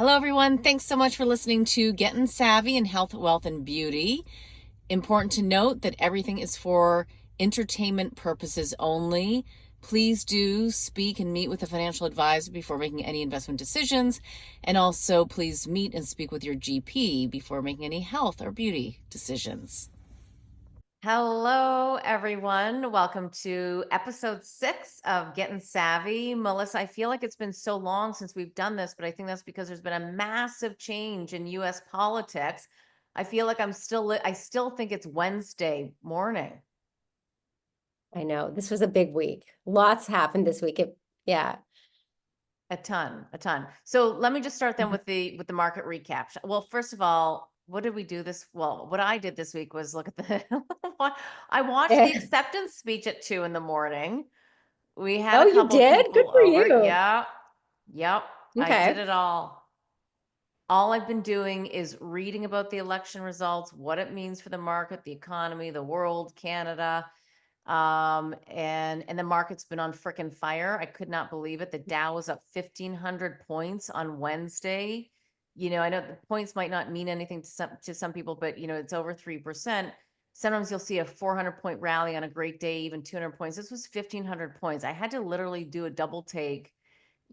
Hello, everyone. Thanks so much for listening to Gettin' Savvy in Health, Wealth, and Beauty. Important to note that everything is for entertainment purposes only. Please do speak and meet with a financial advisor before making any investment decisions. And also, please meet and speak with your GP before making any health or beauty decisions. Hello, everyone. Welcome to episode 6 of Getting Savvy. Melissa, I feel like it's been so long since we've done this, but I think that's because there's been a massive change in US politics. I feel like I still think it's Wednesday morning. I know this was a big week. Lots happened this week. Yeah. A ton. So let me just start then with the market recap. Well, first of all, what did we do what I did this week was look at I watched the acceptance speech at 2 a.m. We had Oh, a couple you did? Good people for over. you. Yeah. Yep. I did Okay. it all. All I've been doing is reading about the election results, what it means for the market, the economy, the world, Canada. And the market's been on frickin' fire. I could not believe it. The Dow was up 1,500 points on Wednesday. I know the points might not mean anything to some people, but it's over 3%. Sometimes you'll see a 400-point rally on a great day, even 200 points. This was 1,500 points. I had to literally do a double take,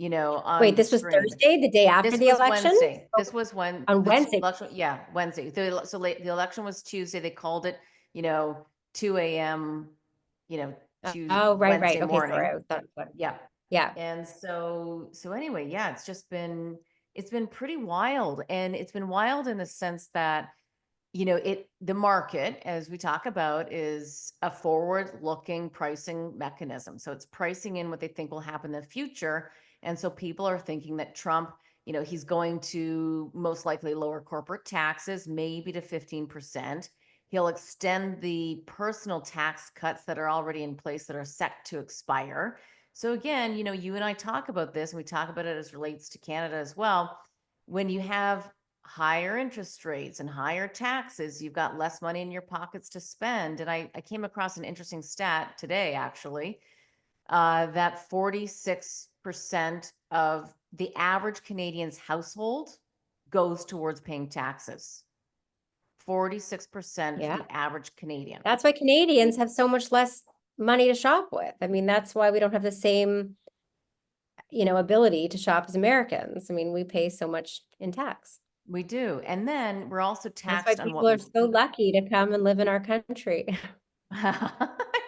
on Wait, the this was screen. Thursday, the day after This the was election? Wednesday. This was when On the Wednesday. election, yeah, Wednesday. The election was Tuesday. They called it, 2 a.m., Tuesday, Oh, right, Wednesday right. Okay, morning. sorry. Yeah. Yeah. And so anyway, yeah, it's been pretty wild. And it's been wild in the sense that, the market, as we talk about, is a forward-looking pricing mechanism. So it's pricing in what they think will happen in the future. And so people are thinking that Trump, he's going to most likely lower corporate taxes, maybe to 15%. He'll extend the personal tax cuts that are already in place that are set to expire. So again, you and I talk about this, and we talk about it as relates to Canada as well. When you have higher interest rates and higher taxes, you've got less money in your pockets to spend. And I came across an interesting stat today, actually, that 46% of the average Canadian's household goes towards paying taxes. 46% for Yeah. the average Canadian. That's why Canadians have so much less money to shop with. I mean, that's why we don't have the same, ability to shop as Americans. I mean, we pay so much in tax. We do. And then we're also That's why taxed on people what are so lucky to come and live in our country. I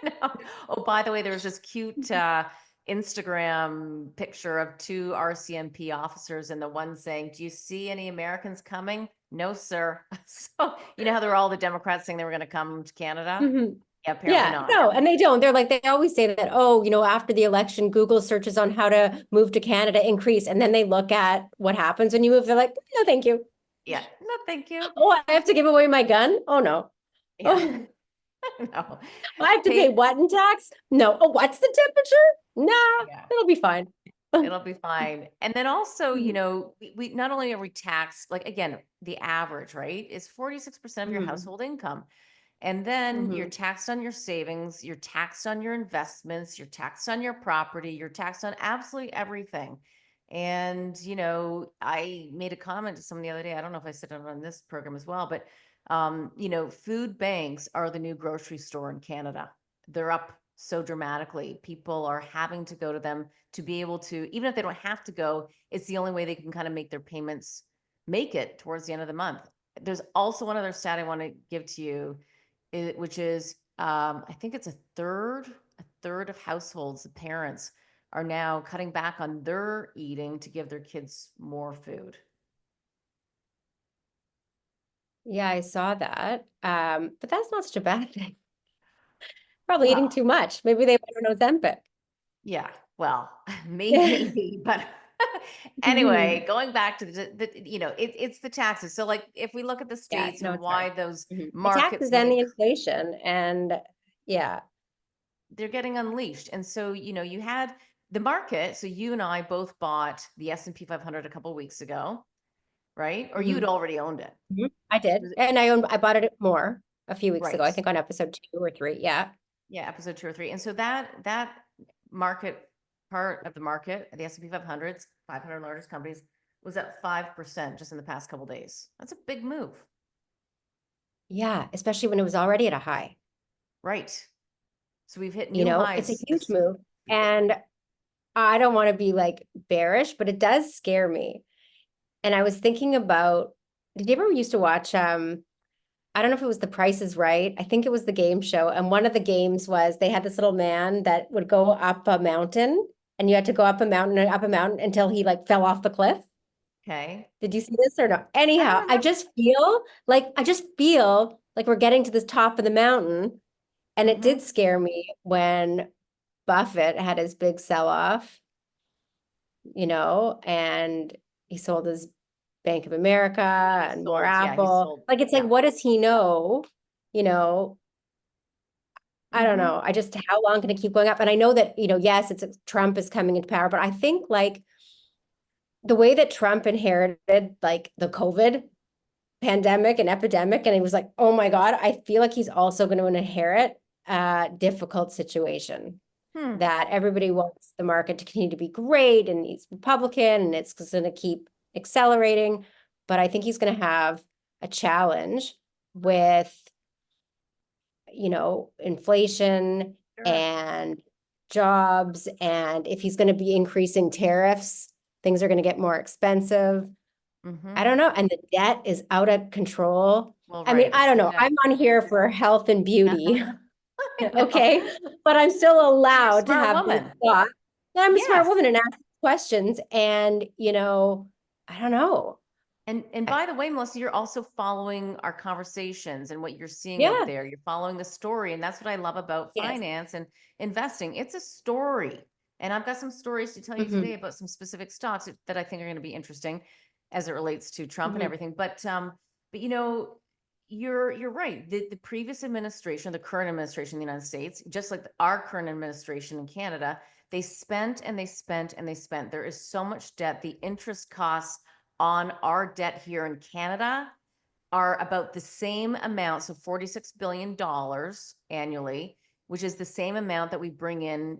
know. Oh, by the way, there was this cute Instagram picture of 2 RCMP officers, and the one saying, "Do you see any Americans coming?" No, sir. So, how there were all the Democrats saying they were going to come to Canada? Mhm. Yeah, apparently Yeah, not. no, and they don't. They're like, they always say that, oh, after the election, Google searches on how to move to Canada increase. And then they look at what happens when you move. They're like, no, thank you. Yeah, no, thank you. Oh, I have to give away my gun? Oh, no. Yeah, Oh, no. I have to pay Pay, what in tax? No. Oh, what's the temperature? Nah, yeah. it'll be fine. It'll be fine. And then also, Mhm. we not only are we taxed, like again, the average, right, is 46% of your Mhm. household income. And then you're Mhm. taxed on your savings, you're taxed on your investments, you're taxed on your property, you're taxed on absolutely everything. And, I made a comment to someone the other day. I don't know if I said it on this program as well, but food banks are the new grocery store in Canada. They're up so dramatically. People are having to go to them to be able to, even if they don't have to go, it's the only way they can kind of make their payments, make it towards the end of the month. There's also one other stat I want to give to you, which is I think it's a third of households, the parents are now cutting back on their eating to give their kids more food. Yeah, I saw that. But that's not such a bad thing. Probably eating Well, too much. Maybe they went on Ozempic. yeah, well, maybe, but anyway, going back to it's the taxes. So like if we look at the Yeah, states no, and it's fine. why those The taxes markets and made, the inflation, and yeah. they're getting unleashed. And so, you had the market. So you and I both bought the S&P 500 a couple of weeks ago, right? Or you'd Mhm. already owned it. Mhm. I did. And I bought it more a few weeks ago, Right. I think on episode 2 or 3. Yeah. Yeah, episode 2 or 3. And so that market part of the market, the S&P 500's 500 largest companies, was up 5% just in the past couple days. That's a big move. Yeah, especially when it was already at a high. Right. So we've hit You new know, it's a highs huge this. move. And I don't want to be like bearish, but it does scare me. And I was thinking about, did you ever used to watch I don't know if it was The Price is Right. I think it was the game show. And one of the games was they had this little man that would go up a mountain, and you had to go up a mountain and up a mountain until he like fell off the cliff. Okay. Did you see this or no? I don't Anyhow, remember. I just feel like we're getting to this top of the mountain. And it Mm-hmm. did scare me when Buffett had his big sell-off, and he sold his Bank of America He and more sold, yeah, he Apple. sold, Like, it's like, yeah. what does he know? You know, I don't Mm-hmm. know. How long can it keep going up? And I know that, yes, Trump is coming into power, but I think like the way that Trump inherited like the COVID pandemic and epidemic, and he was like, oh my God, I feel like he's also going to inherit a difficult situation. Hmm. That everybody wants the market to continue to be great, and he's Republican, and it's going to keep accelerating. But I think he's going to have a challenge with, inflation Sure. and jobs. And if he's going to be increasing tariffs, things are going to get more expensive. I Mm-hmm. don't know. And the debt is out of control. Well, I mean, right. I It's don't the know. debt. I'm on here for health and beauty. I know. Okay. But I'm still You're a allowed to smart have these woman. thoughts. And I'm a smart Yes. woman and ask questions. And, I don't know. And I, by the way, Melissa, you're also following our conversations and what you're seeing out yeah. there. You're following the story. And that's what I love about Yes. finance and investing. It's a story. And I've got some stories to tell you Hmm. today about some specific stocks that I think are going to be interesting as it relates to Trump and Hmm. everything. But you're right. The previous administration, the current administration in the United States, just like our current administration in Canada, they spent and they spent and they spent. There is so much debt. The interest costs on our debt here in Canada are about the same amount, so $46 billion annually, which is the same amount that we bring in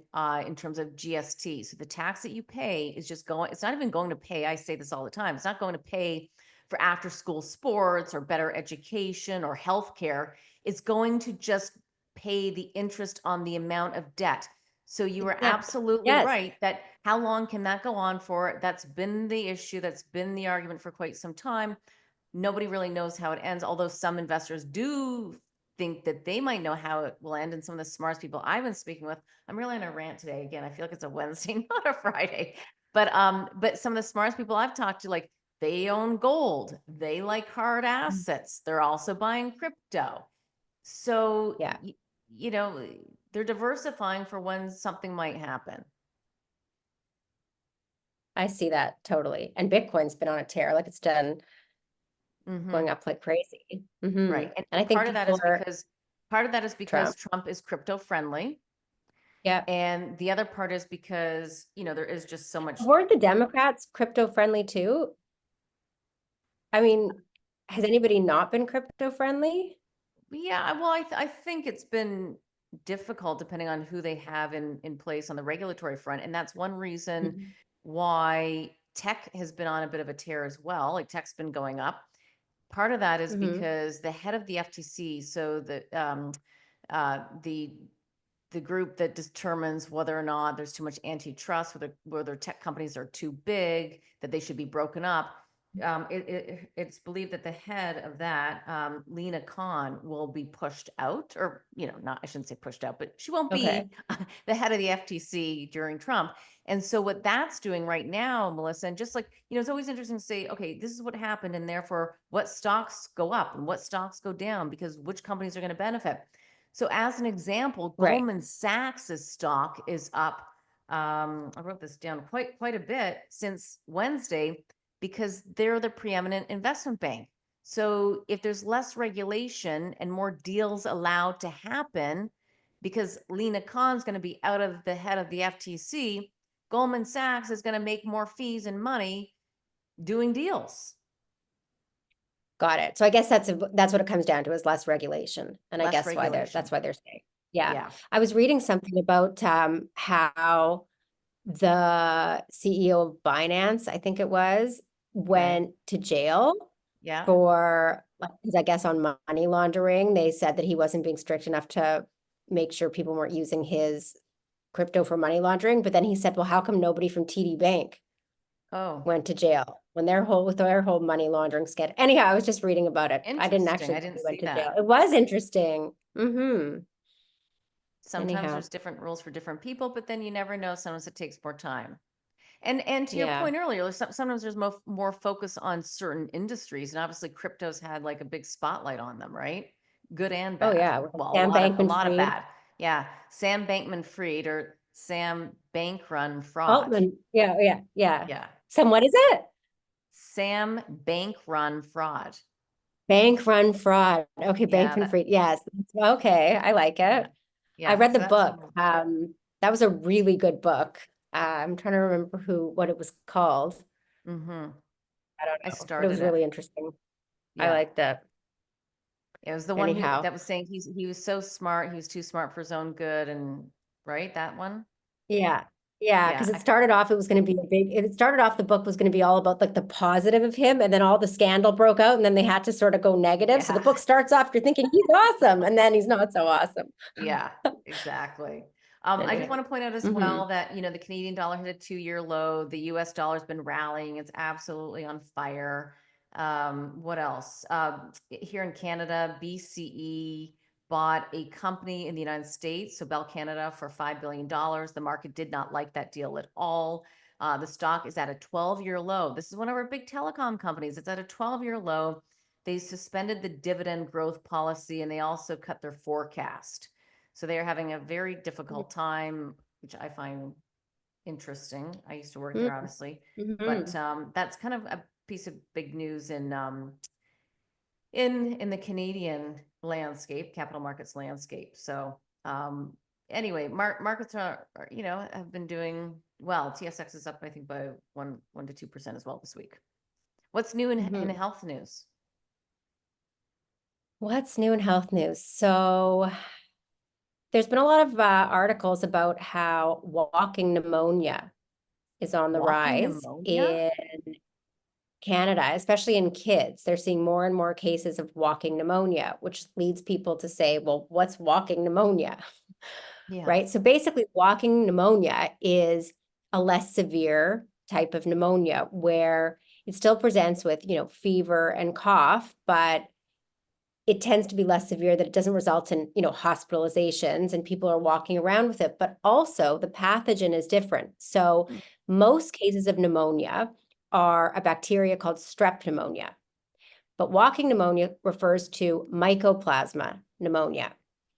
terms of GST. So the tax that you pay is just going, it's not even going to pay, I say this all the time, it's not going to pay for after school sports or better education or healthcare. It's going to just pay the interest on the amount of debt. So you are Exactly. absolutely Yes. right that how long can that go on for? That's been the issue. That's been the argument for quite some time. Nobody really knows how it ends, although some investors do think that they might know how it will end. And some of the smartest people I've been speaking with, I'm really on a rant today. Again, I feel like it's a Wednesday, not a Friday. But some of the smartest people I've talked to, like they own gold, they like hard assets, they're also buying crypto. So Yeah. you know, they're diversifying for when something might happen. I see that totally. And Bitcoin's been on a tear, like it's done Hmm. going up like crazy. Right. And, And I and think part of that people is are because part of that is because Trump. Trump is crypto friendly. Yeah. And the other part is because, there is just so much. Weren't the Democrats crypto friendly too? I mean, has anybody not been crypto friendly? Yeah, well, I think it's been difficult depending on who they have in place on the regulatory front. And that's one reason Mhm. why tech has been on a bit of a tear as well. Like tech's been going up. Part of that is Mhm. because the head of the FTC, so the group that determines whether or not there's too much antitrust, whether tech companies are too big, that they should be broken up. It's believed that the head of that, Lena Khan, will be pushed out, or not. I shouldn't say pushed out, but she won't Okay. be the head of the FTC during Trump. And so what that's doing right now, Melissa, and just like it's always interesting to say, okay, this is what happened, and therefore what stocks go up and what stocks go down because which companies are going to benefit. So as an example, Right. Goldman Sachs's stock is up. I wrote this down quite a bit since Wednesday because they're the preeminent investment bank. So if there's less regulation and more deals allowed to happen, because Lena Khan's going to be out of the head of the FTC, Goldman Sachs is going to make more fees and money doing deals. Got it. So I guess that's what it comes down to, is less regulation. And I Less guess regulation. that's why they're saying. Yeah. Yeah. I was reading something about how the CEO of Binance, I think it was, Okay. went to jail Yeah. for, because I guess on money laundering, they said that he wasn't being strict enough to make sure people weren't using his crypto for money laundering. But then he said, well, how come nobody from TD Bank Oh, went to jail when their whole money laundering scandal? Anyhow, I was just reading about it. I didn't interesting. actually I know didn't he went see to jail. that. It was interesting. Mm-hmm. Sometimes Anyhow, there's different rules for different people, but then you never know. Sometimes it takes more time. And to your yeah. point earlier, sometimes there's more focus on certain industries, and obviously crypto's had like a big spotlight on them, right? Good and Oh bad. yeah. With Well, Sam a lot of Bankman-Fried. bad. Yeah, Sam Bankman-Fried or Sam Bankrun fraud. Altman. Yeah, yeah, yeah. Yeah, Sam, what is it? Sam Bankrun fraud. Bank run fraud. Okay, Yeah, Bankman that. Fried. Yes. Okay, I like Yeah, it. I yeah. read the So that's book. one. That was a really good book. I'm trying to remember what it was called. Mm-hmm. I don't I know, but it was started it. really interesting. I Yeah. liked it. It was the one Anyhow. that was saying he was so smart, he was too smart for his own good, and right, that one? Yeah. Yeah, Yeah, because it started off the book was going to be all about like the positive of him, and then all the scandal broke out, and then they had to sort of go negative. So the yeah, book starts off, you're thinking he's awesome, and then he's not so awesome. yeah, exactly. I just Anyway. want to point out as Mm-hmm. well that, the Canadian dollar hit a 2-year low. The US dollar's been rallying. It's absolutely on fire. What else? Here in Canada, BCE bought a company in the United States, so Bell Canada, for $5 billion. The market did not like that deal at all. The stock is at a 12-year low. This is one of our big telecom companies. It's at a 12-year low. They suspended the dividend growth policy, and they also cut their forecast. So they are having a very difficult time, which I find interesting. I used to work there, obviously, but Mm-hmm. that's kind of a piece of big news in the Canadian landscape, capital markets landscape. So anyway, markets have been doing well. TSX is up, I think, by 1 to 2% as well this week. What's new in Mm-hmm. health news? What's new in health news? So there's been a lot of articles about how walking pneumonia is on the Walking rise pneumonia? in Canada, especially in kids. They're seeing more and more cases of walking pneumonia, which leads people to say, well, what's walking pneumonia? Yeah. Right? So basically, walking pneumonia is a less severe type of pneumonia where it still presents with, fever and cough, but it tends to be less severe, that it doesn't result in, hospitalizations and people are walking around with it, but also the pathogen is different. So Hmm. most cases of pneumonia are a bacteria called strep pneumonia, but walking pneumonia refers to mycoplasma pneumonia.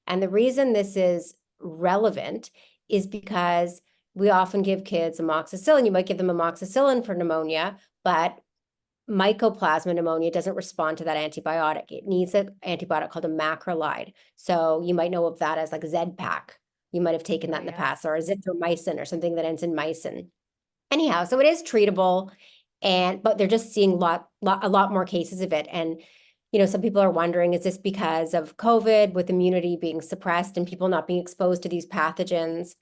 And the reason this is relevant is because we often give kids amoxicillin. You might give them amoxicillin for pneumonia, but mycoplasma pneumonia doesn't respond to that antibiotic. It needs an antibiotic called a macrolide. So you might know of that as like Z-Pak. You might have taken Oh that in the yeah. past, or azithromycin or something that ends in mycin. Anyhow, so it is treatable, but they're just seeing a lot more cases of it. And some people are wondering, is this because of COVID with immunity being suppressed and people not being exposed to these pathogens?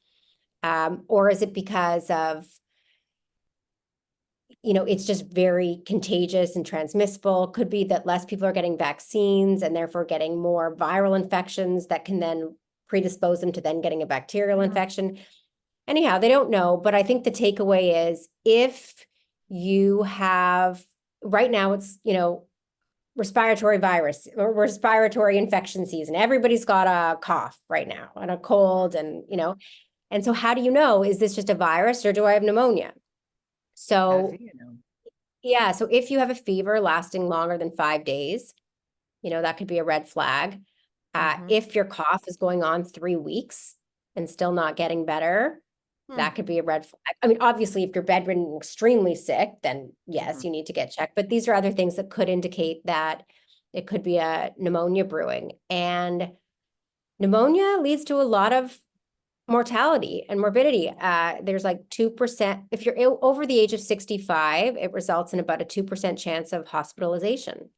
Or is it because of it's just very contagious and transmissible? Could be that less people are getting vaccines and therefore getting more viral infections that can then predispose them to then getting a bacterial Hmm. infection. Anyhow, they don't know, but I think the takeaway is if you have, right now it's, respiratory virus or respiratory infection season. Everybody's got a cough right now and a cold and so how do you know, is this just a virus or do I have pneumonia? How do So you know? yeah, so if you have a fever lasting longer than 5 days, that could be a red flag. Mm-hmm. If your cough is going on 3 weeks and still not getting better, Hmm. that could be a red flag. I mean, obviously, if you're bedridden and extremely sick, then Mm-hmm. yes, you need to get checked. But these are other things that could indicate that it could be a pneumonia brewing. And pneumonia leads to a lot of mortality and morbidity. There's like 2%. If you're over the age of 65, it results in about a 2% chance of hospitalization.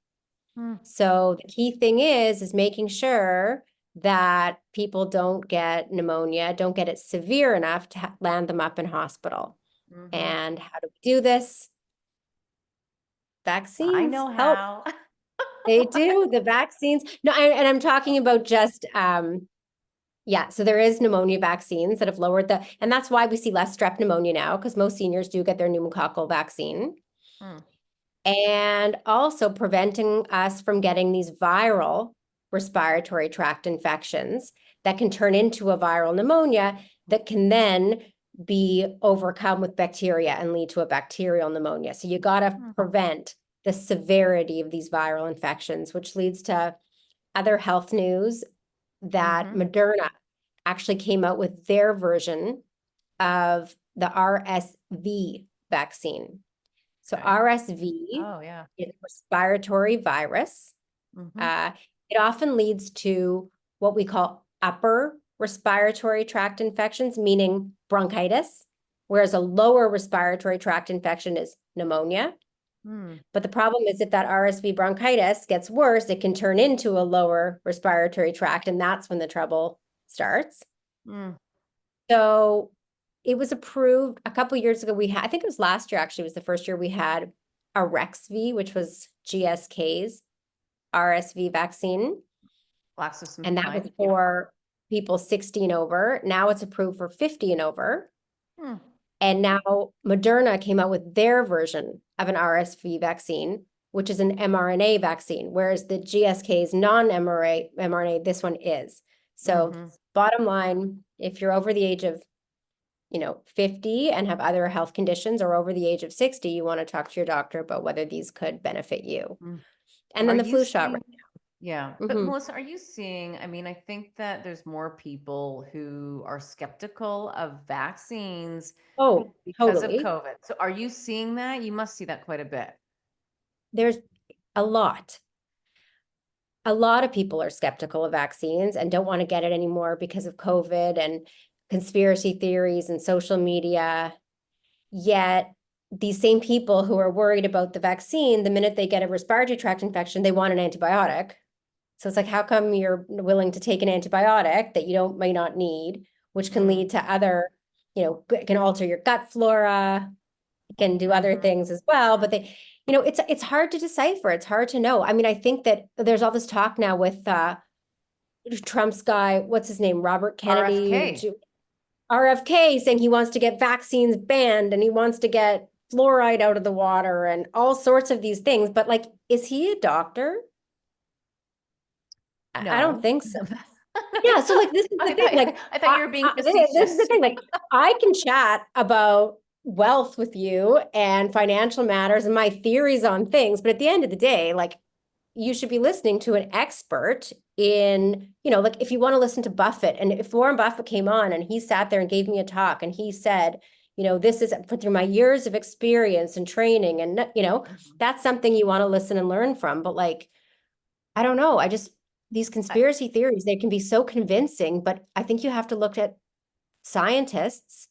Hmm. So the key thing is making sure that people don't get pneumonia, don't get it severe enough to land them up in hospital. Mm-hmm. And how do we do this? I Vaccines know help. how. They do, the vaccines. No, and I'm talking about just yeah, so there is pneumonia vaccines that have lowered and that's why we see less strep pneumonia now, because most seniors do get their pneumococcal vaccine. Hmm. And also preventing us from getting these viral respiratory tract infections that can turn into a viral pneumonia that can then be overcome with bacteria and lead to a bacterial pneumonia. So you got to Hmm. prevent the severity of these viral infections, which leads to other health news that Mm-hmm. Moderna actually came out with their version of the RSV vaccine. So Okay. RSV Oh, yeah. is a respiratory virus. Mm-hmm. Uh, it often leads to what we call upper respiratory tract infections, meaning bronchitis, whereas a lower respiratory tract infection is pneumonia. Hmm. But the problem is if that RSV bronchitis gets worse, it can turn into a lower respiratory tract, and that's when the trouble starts. Hmm. So it was approved a couple years ago. I think it was last year, actually, was the first year we had Arexvy, which was GSK's RSV vaccine. And that was GlaxoSmithKline. Yeah. for people 60 and over. Now it's approved for 50 and over. Hmm. And now Moderna came out with their version of an RSV vaccine, which is an mRNA vaccine, whereas the GSK's non-mRNA, this one is. So Mm-hmm. bottom line, if you're over the age of 50 and have other health conditions, or over the age of 60, you want to talk to your doctor about whether these could benefit you. Mm. And Are then the you flu shot seeing? right Yeah. now. But Melissa, are you seeing? I mean, I think that there's more people who are skeptical of vaccines Oh, because of totally. COVID. So are you seeing that? You must see that quite a bit. There's a lot. A lot of people are skeptical of vaccines and don't want to get it anymore because of COVID and conspiracy theories and social media. Yet these same people who are worried about the vaccine, the minute they get a respiratory tract infection, they want an antibiotic. So it's like, how come you're willing to take an antibiotic that you may not need, which can Mm. lead to other, can alter your gut flora, can do other Mm-hmm. things as well. But it's hard to decipher. It's hard to know. I mean, I think that there's all this talk now with Trump's guy, what's his name, Robert Kennedy, RFK. RFK, saying he wants to get vaccines banned and he wants to get fluoride out of the water and all sorts of these things. But like, is he a doctor? I don't No. think so. Yeah, so like this is the thing. Like, I thought you were being this is the facetious. thing. Like, I can chat about wealth with you and financial matters and my theories on things, but at the end of the day, like, you should be listening to an expert in, like if you want to listen to Buffett, and if Warren Buffett came on and he sat there and gave me a talk and he said, this is through my years of experience and training, and Mhm. that's something you want to listen and learn from. But like, I don't know. These I- conspiracy theories, they can be so convincing, but I think you have to look at scientists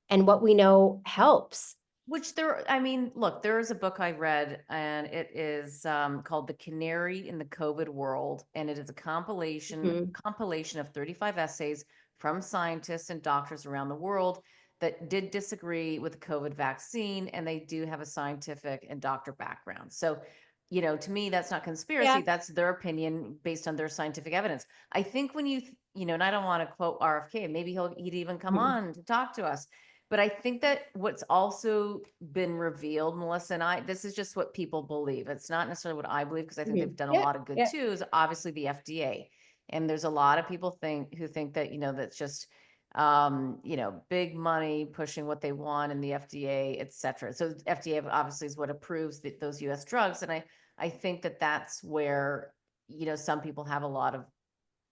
and what we know helps. Which I mean, look, there is a book I read, and it is called "The Canary in the COVID World," and it is a Mhm. compilation of 35 essays from scientists and doctors around the world that did disagree with the COVID vaccine, and they do have a scientific and doctor background. So, to me, that's not conspiracy; Yeah. that's their opinion based on their scientific evidence. I think when and I don't want to quote RFK, maybe he'd even come Mhm. on to talk to us. But I think that what's also been revealed, Melissa and this is just what people believe. It's not necessarily what I believe, because I think they've Mhm. done a Yeah. lot of good Yeah. too, is obviously the FDA. And there's a lot of people who think that, that's just, big money pushing what they want in the FDA, et cetera. So FDA obviously is what approves those US drugs. And I think that that's where, some people have a lot of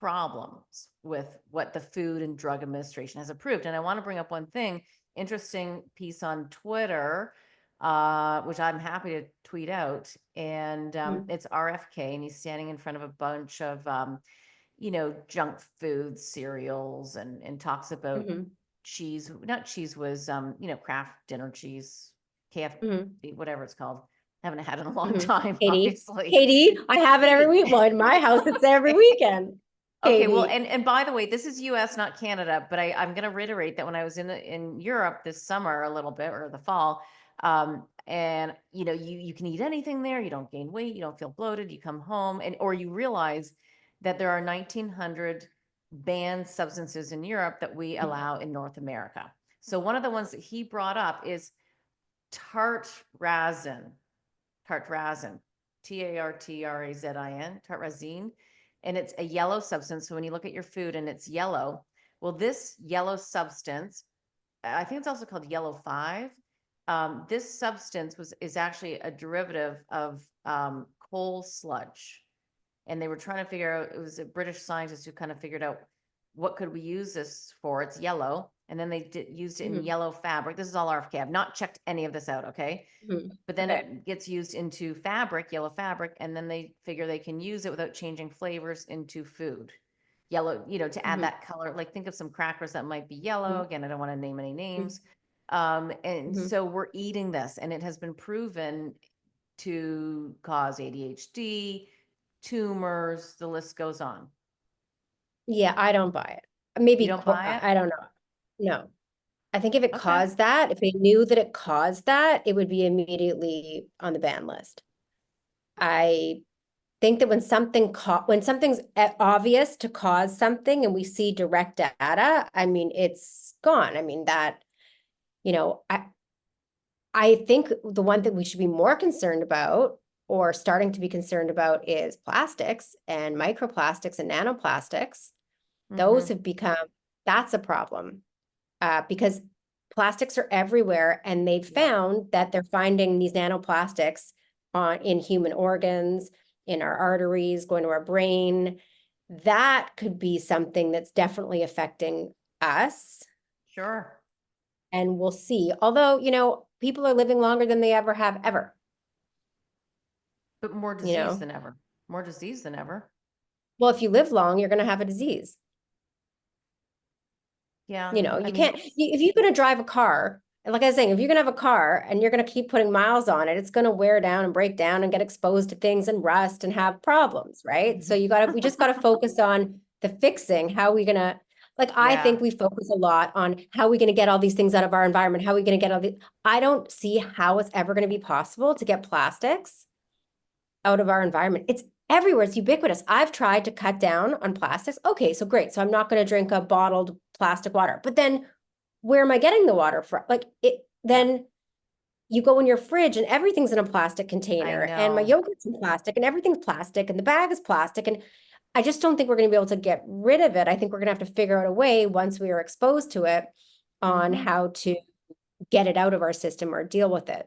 problems with what the Food and Drug Administration has approved. And I want to bring up one thing, interesting piece on Twitter, which I'm happy to tweet out. And Mhm. it's RFK, and he's standing in front of a bunch of, junk food cereals, and talks about Mhm. cheese, not cheese, was, Kraft dinner cheese, Mhm. KFC, whatever it's called. Haven't had it in a long Mhm. time, Katie, obviously. Katie, I have it every Katie. week. Well, in my house, it's every weekend. Okay, well, Katie. and by the way, this is US, not Canada, but I'm going to reiterate that when I was in Europe this summer a little bit, or the fall, And you can eat anything there. You don't gain weight. You don't feel bloated. You come home or you realize that there are 1900 banned substances in Europe that we allow in North America. So one of the ones that he brought up is tartrazine, tartrazine, tartrazin, tartrazine, and it's a yellow substance. So when you look at your food and it's yellow, well, this yellow substance, I think it's also called yellow 5. This substance is actually a derivative of coal sludge, and they were trying to figure out. It was a British scientist who kind of figured out what could we use this for. It's yellow, and then they used it in Mhm. yellow fabric. This is all RFK. I've not checked any of this out. Okay. Mhm. But then Okay. it gets used into fabric, yellow fabric, and then they figure they can use it without changing flavors into food. Yellow, to add Mhm. that color. Like think of some crackers that might be yellow. Mhm. Again, I don't want to name any Mhm. names. And Mhm. so we're eating this, and it has been proven to cause ADHD, tumors, the list goes on. Yeah, I don't buy it. You Maybe don't buy it? I don't know. No. I think if it Okay. caused that, if they knew that it caused that, it would be immediately on the ban list. I think that when something's obvious to cause something and we see direct data, I mean, it's gone. I mean, you know, I I think the one that we should be more concerned about or starting to be concerned about is plastics and microplastics and nanoplastics. Those Mm-hmm. have become, that's a problem, because plastics are everywhere, and they've Yep. found that they're finding these nanoplastics in human organs, in our arteries, going to our brain. That could be something that's definitely affecting us, Sure. and we'll see. Although, people are living longer than they ever have ever, But more you disease know. than ever. More disease than ever. Well, if you live long, you're going to have a disease. Yeah. I You mean, can't, if you're going to drive a car, and like I was saying, if you're going to have a car and you're going to keep putting miles on it, it's going to wear down and break down and get exposed to things and rust and have problems, right? So we just got to focus on the fixing. How are we going to, like, I yeah. think we focus a lot on how are we going to get all these things out of our environment? How are we going to get all these? I don't see how it's ever going to be possible to get plastics out of our environment. It's everywhere. It's ubiquitous. I've tried to cut down on plastics. Okay, so great. So I'm not going to drink a bottled plastic water. But then where am I getting the water from? Like it, Yeah. then you go in your fridge and everything's in a plastic I container, and my know. yogurt's in plastic, and everything's plastic, and the bag is plastic. And I just don't think we're going to be able to get rid of it. I think we're going to have to figure out a way once we are exposed to it on Mm-hmm. how to get it out of our system or deal with it.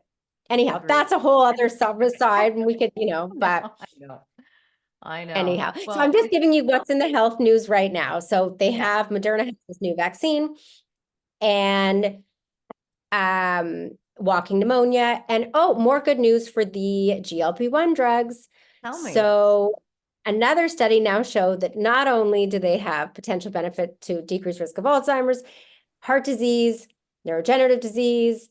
Anyhow, Agreed. that's a whole other side, and we could, No, but I know. I know. anyhow, so I'm Well, just giving you what's in the health news right now. So they yeah. have Moderna has this new vaccine, and walking pneumonia, and more good news for the GLP-1 drugs. Tell me. So another study now showed that not only do they have potential benefit to decrease risk of Alzheimer's, heart disease, neurodegenerative disease,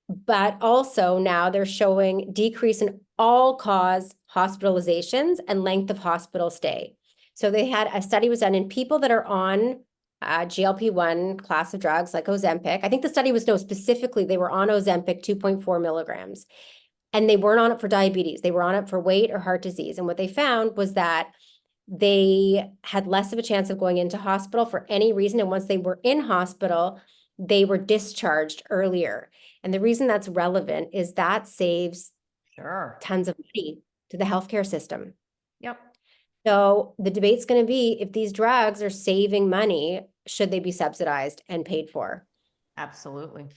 but also now they're showing decrease in all-cause hospitalizations and length of hospital stay. So they had a study was done in people that are on GLP-1 class of drugs like Ozempic. I think the study was specifically they were on Ozempic 2.4 milligrams, and they weren't on it for diabetes. They were on it for weight or heart disease. And what they found was that they had less of a chance of going into hospital for any reason. And once they were in hospital, they were discharged earlier. And the reason that's relevant is that saves Sure. tons of money to the healthcare system. Yep. So the debate's going to be if these drugs are saving money, should they be subsidized and paid for? Absolutely. You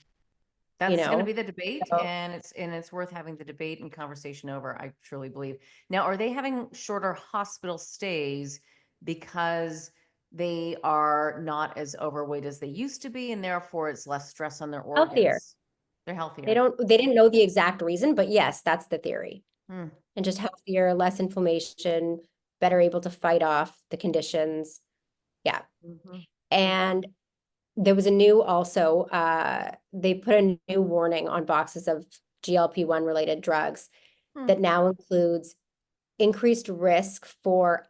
That's going to be know? the debate, So and it's worth having the debate and conversation over, I truly believe. Now, are they having shorter hospital stays because they are not as overweight as they used to be, and therefore it's less stress on their healthier. organs? They're healthier. They didn't know the exact reason, but yes, that's the theory. Hmm. And just healthier, less inflammation, better able to fight off the conditions. Yeah. Mhm. And there was a new also, they put a new warning on boxes of GLP-1 related drugs Hmm. that now includes increased risk for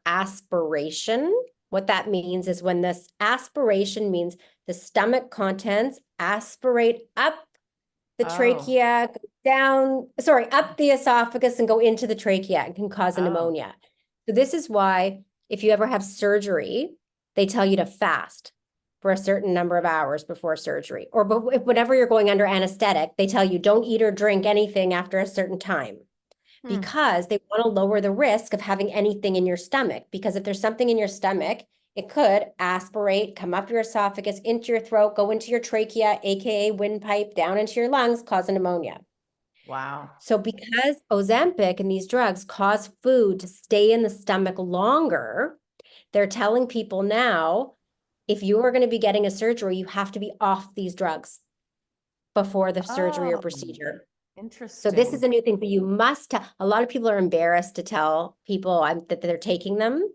aspiration. What that means is when this aspiration means the stomach contents aspirate up the Oh, trachea, up the esophagus and go into the trachea and can cause a Oh, pneumonia. So this is why if you ever have surgery, they tell you to fast for a certain number of hours before surgery. Or whenever you're going under anesthetic, they tell you don't eat or drink anything after a certain time hmm. because they want to lower the risk of having anything in your stomach. Because if there's something in your stomach, it could aspirate, come up your esophagus, into your throat, go into your trachea, aka windpipe, down into your lungs, cause a pneumonia. Wow. So because Ozempic and these drugs cause food to stay in the stomach longer, they're telling people now, if you are going to be getting a surgery, you have to be off these drugs before the surgery or Oh, procedure. So this is interesting. a new thing, but you must tell. A lot of people are embarrassed to tell people that they're taking them,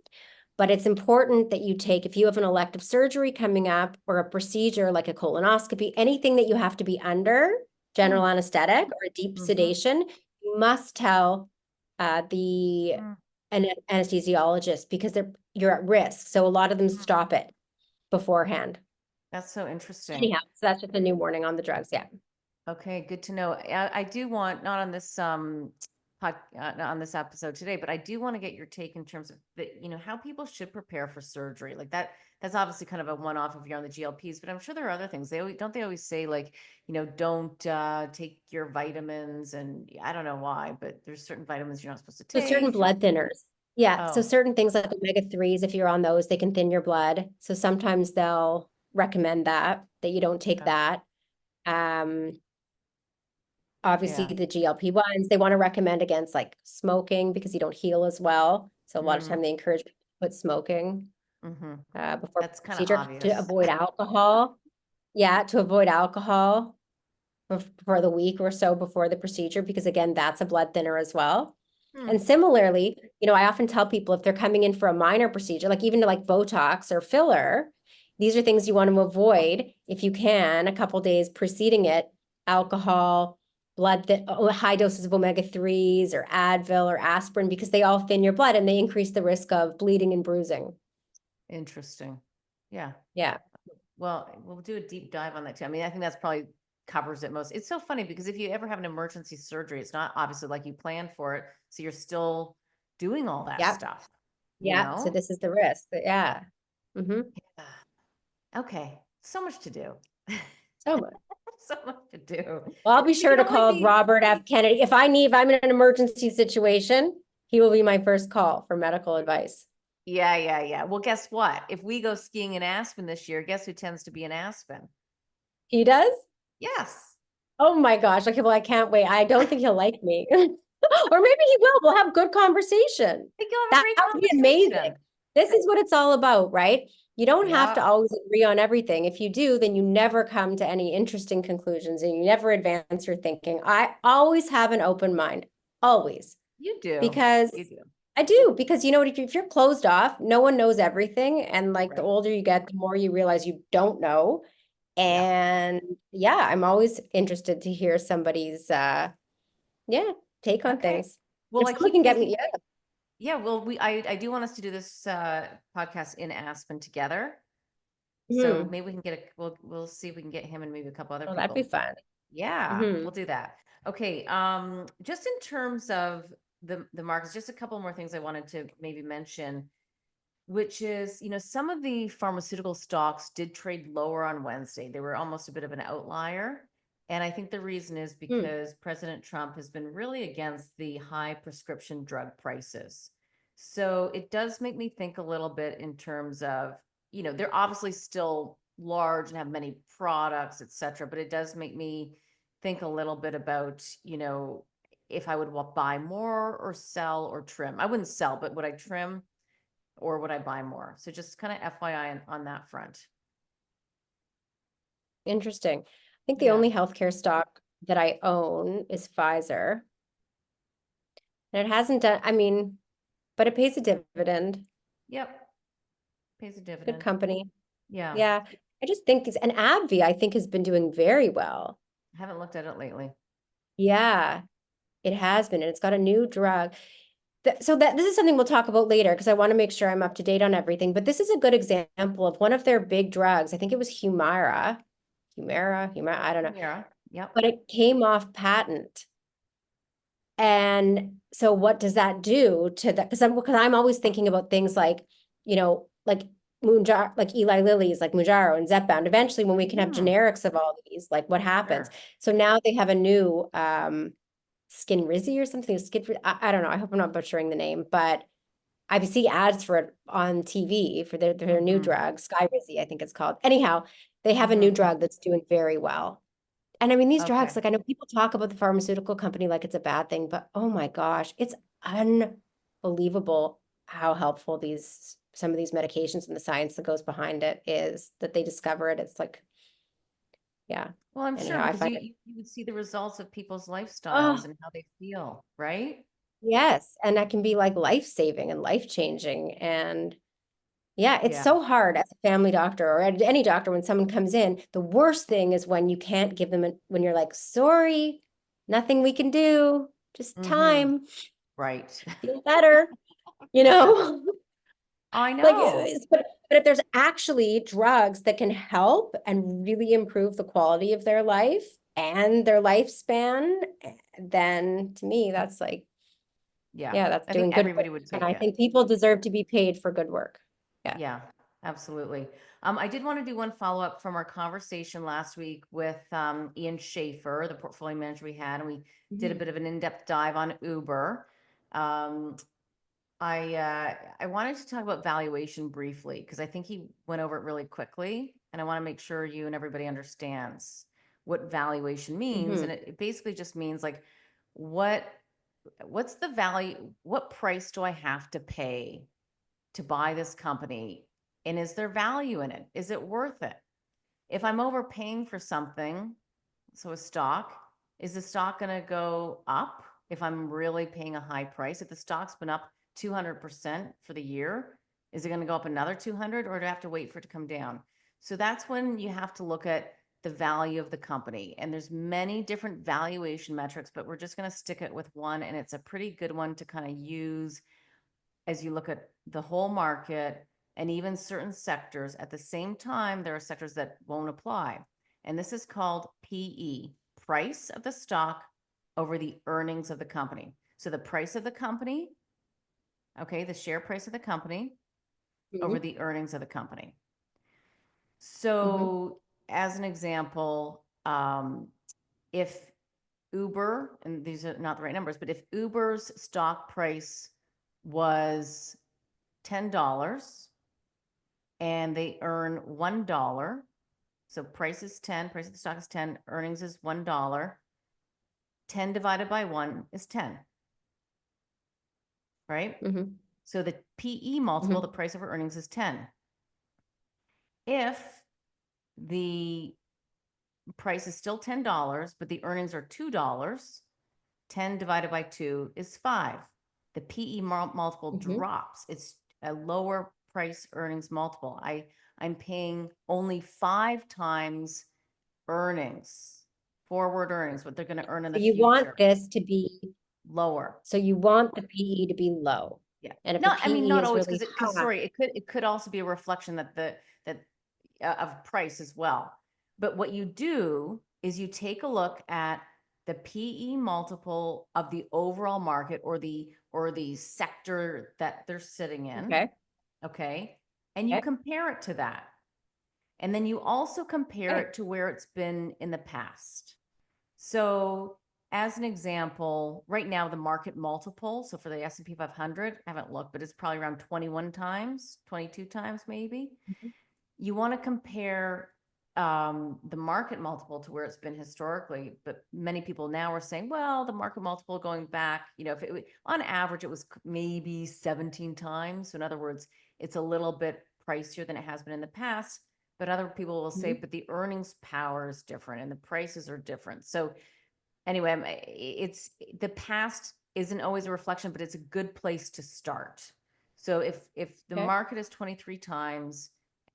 but it's important that you take, if you have an elective surgery coming up or a procedure like a colonoscopy, anything that you have to be under Hmm. general anesthetic or a deep Mm-hmm. sedation, you must tell the Hmm. anesthesiologist because you're at risk. So a lot of them Hmm. stop it beforehand. That's so interesting. Anyhow, so that's just a new warning on the drugs. Yeah. Okay, good to know. I do want, not on this not on this episode today, but I do want to get your take in terms of how people should prepare for surgery. Like that's obviously kind of a one-off if you're on the GLPs, but I'm sure there are other things. They always say like, don't take your vitamins, and I don't know why, but there's certain vitamins you're not supposed to So certain take. blood thinners. Yeah. So Oh, certain things like omega-3s, if you're on those, they can thin your blood. So sometimes they'll recommend that you don't take okay. that. Um, Obviously Yeah. the GLP-1s, they want to recommend against like smoking because you don't heal as well. So a lot of Mm, time they encourage people to put smoking mm-hmm. before That's kind of procedure to obvious. avoid alcohol. Yeah, to avoid alcohol for the week or so before the procedure, because again, that's a blood thinner as well. Hmm. And similarly, I often tell people if they're coming in for a minor procedure, like even to like Botox or filler, these are things you want to avoid if you can, a couple days preceding it, alcohol, high doses of omega-3s or Advil or aspirin, because they all thin your blood and they increase the risk of bleeding and bruising. Interesting. Yeah. Yeah. Well, we'll do a deep dive on that too. I mean, I think that's probably covers it most. It's so funny because if you ever have an emergency surgery, it's not obviously like you planned for it. So you're still doing all that Yep. stuff, you Yeah. So know? this is the risk. Yeah. Mm-hmm. Yeah. Okay. So much to do. So much. So much to do. Well, I'll be We sure can to only call be, Robert F. Kennedy. If I'm in an emergency situation, he will be my first call for medical advice. yeah, yeah, yeah. Well, guess what? If we go skiing in Aspen this year, guess who tends to be in Aspen? He does? Yes. Oh my gosh. Okay, well, I can't wait. I don't think he'll like me. Or maybe he will. We'll have good conversation. I think you'll have a That great would be amazing. conversation. This is what it's all about, right? You don't have to Yeah, always agree on everything. If you do, then you never come to any interesting conclusions and you never advance your thinking. I always have an open mind, always, you do. because You do. I do, because you know what, if you're closed off, no one knows everything. And like the Right. older you get, the more you realize you don't know. Yeah. And yeah, I'm always interested to hear somebody's yeah, take on Okay. things. Well, If I someone keep can get me, thinking, yeah. yeah, well, I do want us to do this podcast in Aspen together. So Hmm. maybe we can get we'll see if we can get him and maybe a couple other Well, that'd be people. fun. Yeah, Hmm. we'll do that. Okay, just in terms of the markets, just a couple more things I wanted to maybe mention, which is, some of the pharmaceutical stocks did trade lower on Wednesday. They were almost a bit of an outlier. And I think the reason is Hmm. because President Trump has been really against the high prescription drug prices. So it does make me think a little bit in terms of, they're obviously still large and have many products, et cetera, but it does make me think a little bit about, if I would buy more or sell or trim. I wouldn't sell, but would I trim? Or would I buy more? So just kind of FYI on that front. Interesting. I think the Yeah. only healthcare stock that I own is Pfizer. And it hasn't done, I mean, but it pays a dividend. Yep. Pays a Good dividend. company. Yeah. Yeah. I just think it's an AbbVie, I think has been doing very well. I haven't looked at it lately. Yeah, it has been. And it's got a new drug. So that this is something we'll talk about later because I want to make sure I'm up to date on everything. But this is a good example of one of their big drugs. I think it was Humira. Humira, I don't know. Yeah. Yep. But it came off patent. And so what does that do to that? Because I'm always thinking about things like, like Mounjaro, like Eli Lilly's, like Mounjaro and Zepbound. Eventually, when we can have Hmm, generics of all these, like what happens? sure. So now they have a new Skin Rizzy or something. I don't know. I hope I'm not butchering the name, but I see ads for it on TV for their new Mm-hmm. drug, Sky Rizzy, I think it's called. Anyhow, they have a new Mm-hmm. drug that's doing very well. And I mean, these drugs, Okay. like I know people talk about the pharmaceutical company like it's a bad thing, but oh my gosh, it's unbelievable how helpful some of these medications and the science that goes behind it is that they discover it. It's like, yeah. Well, I'm sure Anyhow, I because find it, you would see the results of people's lifestyles oh, and how they feel, right? yes. And that can be like life-saving and life-changing. And yeah, it's Yeah. so hard as a family doctor or any doctor when someone comes in. The worst thing is when you can't give them, when you're like, sorry, nothing we can do, just Mm-hmm. time. Right. Feel better, you know? I Like, know. but if there's actually drugs that can help and really improve the quality of their life and their lifespan, then to me, that's like, Yeah. yeah, that's I think doing good work. everybody would And take I it. think people deserve to be paid for good work. Yeah. Yeah, absolutely. I did want to do one follow-up from our conversation last week with Ian Schaefer, the portfolio manager we had, and we did a Mhm. bit of an in-depth dive on Uber. Um, I wanted to talk about valuation briefly because I think he went over it really quickly, and I want to make sure you and everybody understands what valuation means. And Mhm. it basically just means like what what's the value, what price do I have to pay to buy this company? And is there value in it? Is it worth it? If I'm overpaying for something, so a stock, is the stock going to go up if I'm really paying a high price? If the stock's been up 200% for the year, is it going to go up another 200 or do I have to wait for it to come down? So that's when you have to look at the value of the company. And there's many different valuation metrics, but we're just going to stick it with one. And it's a pretty good one to kind of use as you look at the whole market and even certain sectors. At the same time, there are sectors that won't apply. And this is called PE, price of the stock over the earnings of the company. So the price of the company, okay, the share price of the company over Mhm. the earnings of the company. Mhm. So as an example, if Uber, and these are not the right numbers, but if Uber's stock price was $10 and they earn $1. So price is 10, price of the stock is 10, earnings is $1. 10 divided by 1 is 10, right? Mhm. So the PE multiple, the Mhm. price over earnings is 10. If the price is still $10, but the earnings are $2, 10 divided by 2 is 5. The PE multiple Mhm. drops. It's a lower price earnings multiple. I'm paying only 5 times earnings, forward earnings, what they're going to earn in So the you want future, this to be, lower. so you want the PE to be low. Yeah. And if the Not, I mean, PE not is always really because high, sorry, it could also be a reflection that that of price as well. But what you do is you take a look at the PE multiple of the overall market or the sector that they're sitting in, okay? okay? And you Okay. compare it to that. And then you also compare Okay. it to where it's been in the past. So as an example, right now the market multiple, so for the S&P 500, I haven't looked, but it's probably around 21 times, 22 times maybe. Mhm. You want to compare the market multiple to where it's been historically, but many people now are saying, well, the market multiple going back, if on average it was maybe 17 times. So in other words, it's a little bit pricier than it has been in the past. But other people will say, Mhm. but the earnings power is different and the prices are different. So anyway, it's the past isn't always a reflection, but it's a good place to start. So if the Okay. market is 23 times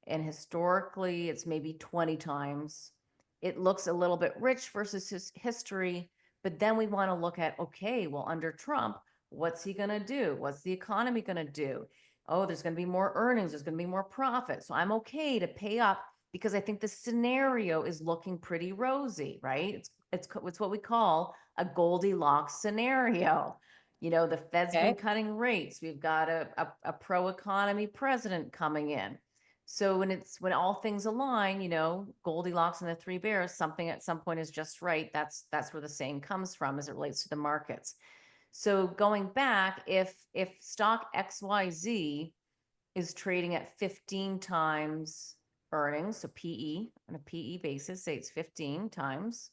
and historically it's maybe 20 times, it looks a little bit rich versus his history. But then we want to look at, okay, well, under Trump, what's he going to do? What's the economy going to do? Oh, there's going to be more earnings, there's going to be more profit. So I'm okay to pay up because I think the scenario is looking pretty rosy, right? It's what we call a Goldilocks scenario. The Fed's been Okay. cutting rates. We've got a pro-economy president coming in. So when all things align, Goldilocks and the three bears, something at some point is just right. That's where the saying comes from as it relates to the markets. So going back, if stock XYZ is trading at 15 times earnings, so PE on a PE basis, say it's 15 times,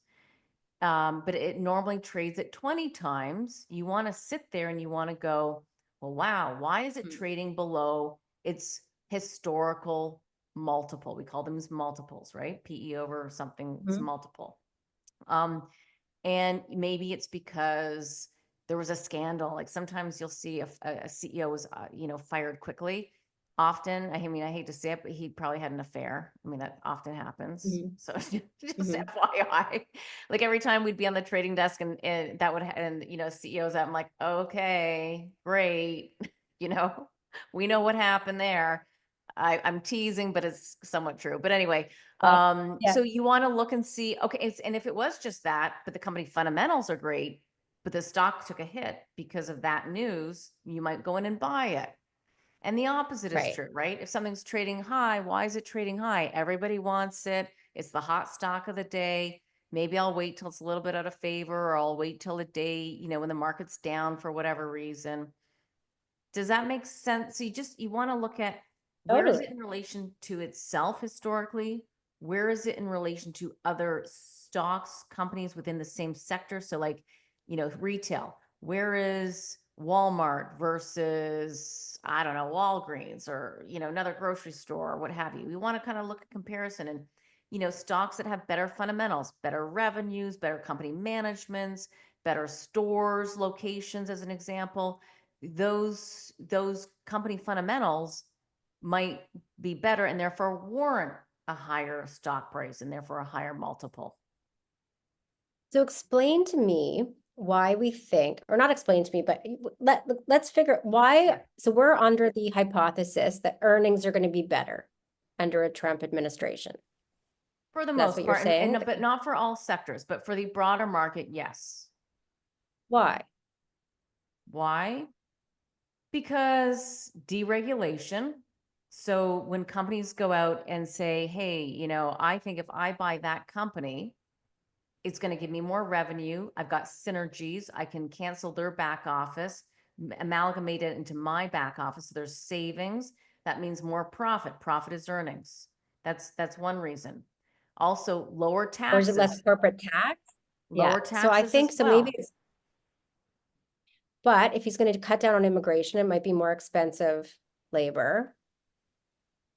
but it normally trades at 20 times, you want to sit there and you want to go, well, wow, why is it trading below its historical multiple? We call them as multiples, right? PE over something is multiple. And maybe it's because there was a scandal. Like sometimes you'll see a CEO was, fired quickly. Often, I mean, I hate to say it, but he probably had an affair. I mean, that often happens. So just FYI, like every time we'd be on the trading desk and that would, and CEOs, I'm like, okay, great. We know what happened there. I'm teasing, but it's somewhat true. But anyway, Yeah. so you want to look and see, okay, and if it was just that, but the company fundamentals are great, but the stock took a hit because of that news, you might go in and buy it. And the opposite is Right. true, right? If something's trading high, why is it trading high? Everybody wants it. It's the hot stock of the day. Maybe I'll wait till it's a little bit out of favor, or I'll wait till a day, when the market's down for whatever reason. Does that make sense? So you want to look at where is it Totally. in relation to itself historically? Where is it in relation to other stocks, companies within the same sector? So like, retail, where is Walmart versus, I don't know, Walgreens or, another grocery store or what have you? We want to kind of look at comparison and, stocks that have better fundamentals, better revenues, better company managements, better stores, locations, as an example. Those company fundamentals might be better and therefore warrant a higher stock price and therefore a higher multiple. So explain to me why we think, or not explain to me, but let's figure why. So we're under the hypothesis that earnings are going to be better under a Trump administration. For the That's most what you're part, saying? but not for all sectors, but for the broader market, yes. Why? Why? Because deregulation. So when companies go out and say, hey, I think if I buy that company, it's going to give me more revenue. I've got synergies. I can cancel their back office, amalgamate it into my back office. So there's savings. That means more profit. Profit is earnings. That's one reason. Also, lower Or is it less taxes. corporate tax? Yeah. Lower So I taxes think as so maybe well. but if he's going to cut down on immigration, it might be more expensive labor.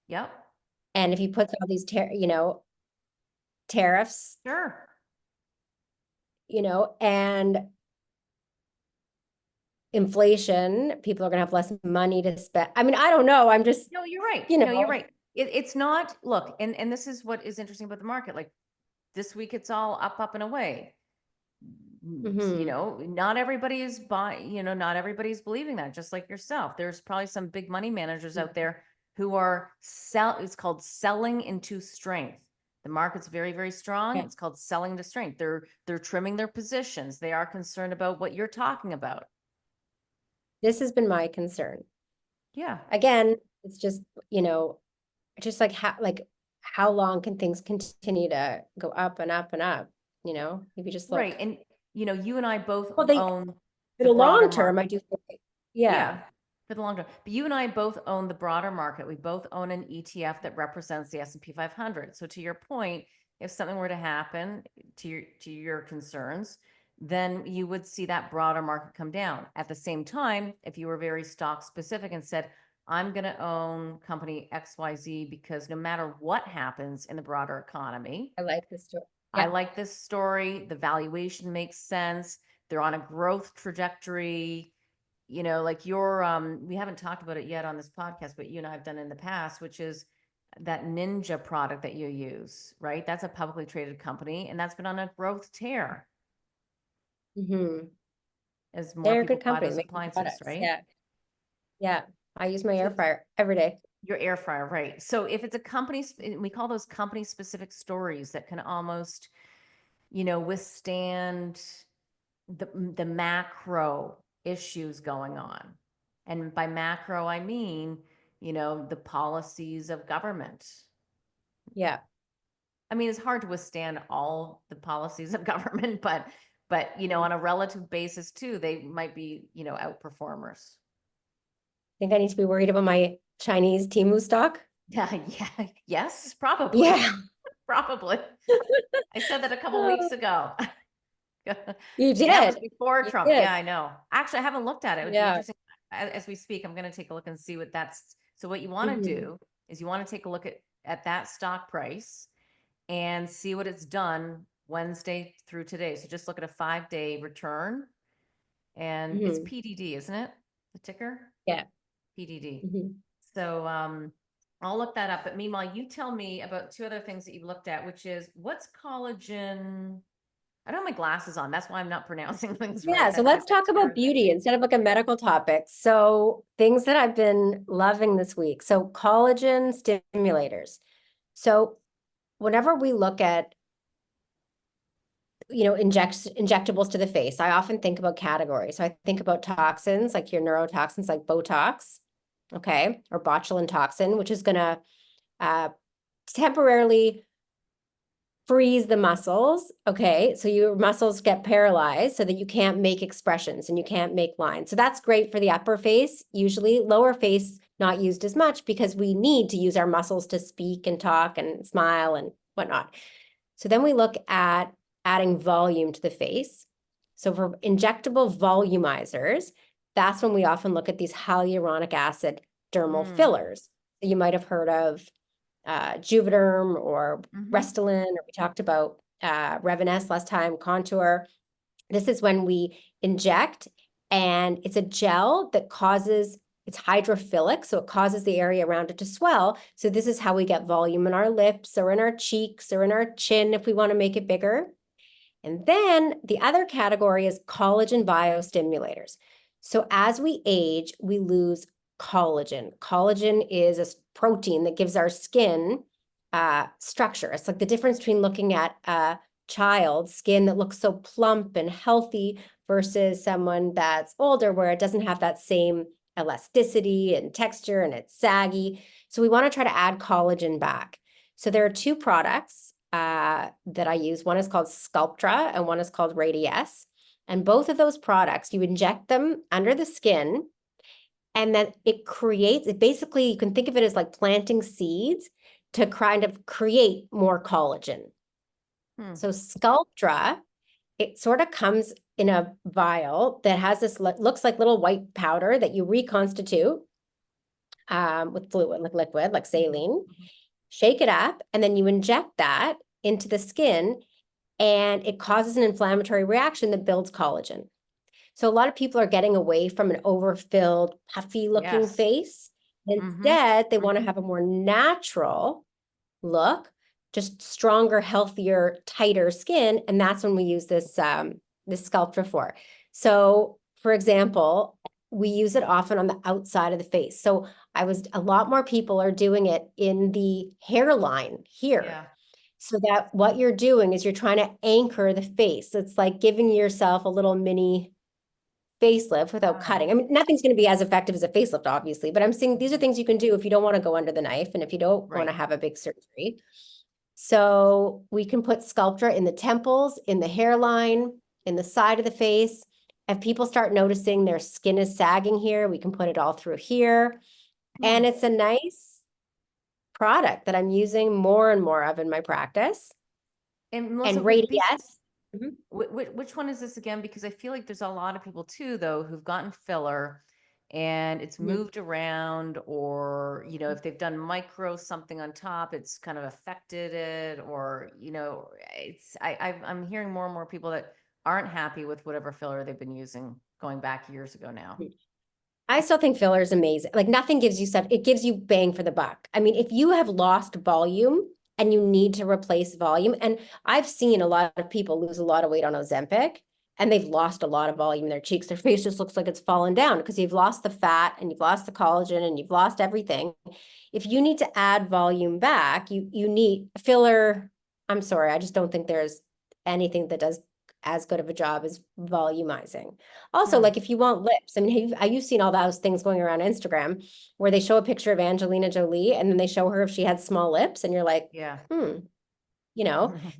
Yep. And if he puts all these tariffs, Sure. and inflation, people are going to have less money to spend. I mean, I don't know. I'm just, No, you're right. you No, you're know, right. It's not, look, and this is what is interesting about the market. Like this week, it's all up and away. Not everybody is not everybody's believing that, just like yourself. There's probably some big money managers out there who are it's called selling into strength. The market's very, very strong. yeah, It's called selling to strength. They're trimming their positions. They are concerned about what you're talking about. this has been my concern. Yeah. Again, it's just how long can things continue to go up and up and up? If you just Right. look, And you and I both well, they own in the the broader long term, I market. do think, Yeah, yeah. for the long term. But you and I both own the broader market. We both own an ETF that represents the S&P 500. So to your point, if something were to happen to your concerns, then you would see that broader market come down. At the same time, if you were very stock specific and said, I'm going to own company XYZ because no matter what happens in the broader economy, I like this story. I Yeah. like this story. The valuation makes sense. They're on a growth trajectory. Like we haven't talked about it yet on this podcast, but you and I have done in the past, which is that Ninja product that you use, right? That's a publicly traded company and that's been on a growth tear Mm-hmm. as more They're a people good buy company. They those make good appliances, products. right? Yeah. Yeah. I use my air So fryer every day. your air fryer, right? So if it's a company, we call those company specific stories that can almost, withstand the macro issues going on. And by macro, I mean, the policies of government. Yeah. I mean, it's hard to withstand all the policies of government, but on a relative basis too, they might be, outperformers. Think I need to be worried about my Chinese Temu stock? Yeah, yeah, yes, probably, Yeah. probably. I said that a couple weeks ago. You And that was did. before You Trump. did. Yeah, I know. Actually, I haven't looked at it. It would be Yeah. interesting as we speak. I'm going to take a look and see what that's. So what you want to Mhm. do is you want to take a look at that stock price and see what it's done Wednesday through today. So just look at a 5-day return, and it's Mhm. PDD, isn't it? The ticker Yeah. PDD. Mhm. So I'll look that up. But meanwhile, you tell me about two other things that you've looked at, which is what's collagen. I don't have my glasses on. That's why I'm not pronouncing things right. Yeah, so That let's talk about term. beauty instead of like a medical topic. So things that I've been loving this week. So collagen stimulators. So whenever we look at, injectables to the face, I often think about categories. So I think about toxins, like your neurotoxins, like Botox, okay, or botulinum toxin, which is gonna temporarily freeze the muscles. Okay. So your muscles get paralyzed so that you can't make expressions and you can't make lines. So that's great for the upper face. Usually lower face, not used as much because we need to use our muscles to speak and talk and smile and whatnot. So then we look at adding volume to the face. So for injectable volumizers, that's when we often look at these hyaluronic acid dermal Mm. fillers. You might have heard of Juvederm or Mm-hmm. Restylane, or we talked about Reviness last time, Contour. This is when we inject, and it's a gel that it's hydrophilic, so it causes the area around it to swell. So this is how we get volume in our lips or in our cheeks or in our chin if we want to make it bigger. And then the other category is collagen biostimulators. So as we age, we lose collagen. Collagen is a protein that gives our skin structure. It's like the difference between looking at a child's skin that looks so plump and healthy versus someone that's older where it doesn't have that same elasticity and texture and it's saggy. So we want to try to add collagen back. So there are two products that I use. One is called Sculptra and one is called Radiesse. And both of those products, you inject them under the skin, and then it basically, you can think of it as like planting seeds to kind of create more collagen. Hmm. So Sculptra, it sort of comes in a vial that has this, looks like little white powder that you reconstitute with fluid, like liquid, like saline. Mhm. Shake it up, and then you inject that into the skin, and it causes an inflammatory reaction that builds collagen. So a lot of people are getting away from an overfilled, puffy looking Yes. face. Mm-hmm. Instead, they want to have a more natural look, just stronger, healthier, tighter skin. And that's when we use this Sculptra for. So for example, we use it often on the outside of the face. So a lot more people are doing it in the hairline here. Yeah. So that what you're doing is you're trying to anchor the face. It's like giving yourself a little mini facelift without Wow. cutting. I mean, nothing's going to be as effective as a facelift, obviously, but I'm saying these are things you can do if you don't want to go under the knife and if you don't want to Right. have a big surgery. So we can put Sculptra in the temples, in the hairline, in the side of the face. If people start noticing their skin is sagging here, we can put it all through here. Hmm. And it's a nice product that I'm using more and more of in my practice. And And Melissa, Radiesse. Mhm. which one is this again? Because I feel like there's a lot of people too, though, who've gotten filler and it's Mhm. moved around, or, if they've done micro something on top, it's kind of affected it, or, I'm hearing more and more people that aren't happy with whatever filler they've been using going back years ago now. I still think filler is amazing. Like nothing gives you such, it gives you bang for the buck. I mean, if you have lost volume and you need to replace volume, and I've seen a lot of people lose a lot of weight on Ozempic and they've lost a lot of volume in their cheeks. Their face just looks like it's fallen down because you've lost the fat and you've lost the collagen and you've lost everything. If you need to add volume back, you need filler. I'm sorry, I just don't think there's anything that does as good of a job as volumizing. Also, Hmm. like if you want lips, I mean, you've seen all those things going around Instagram where they show a picture of Angelina Jolie and then they show her if she had small lips, and you're like, Yeah. hmm,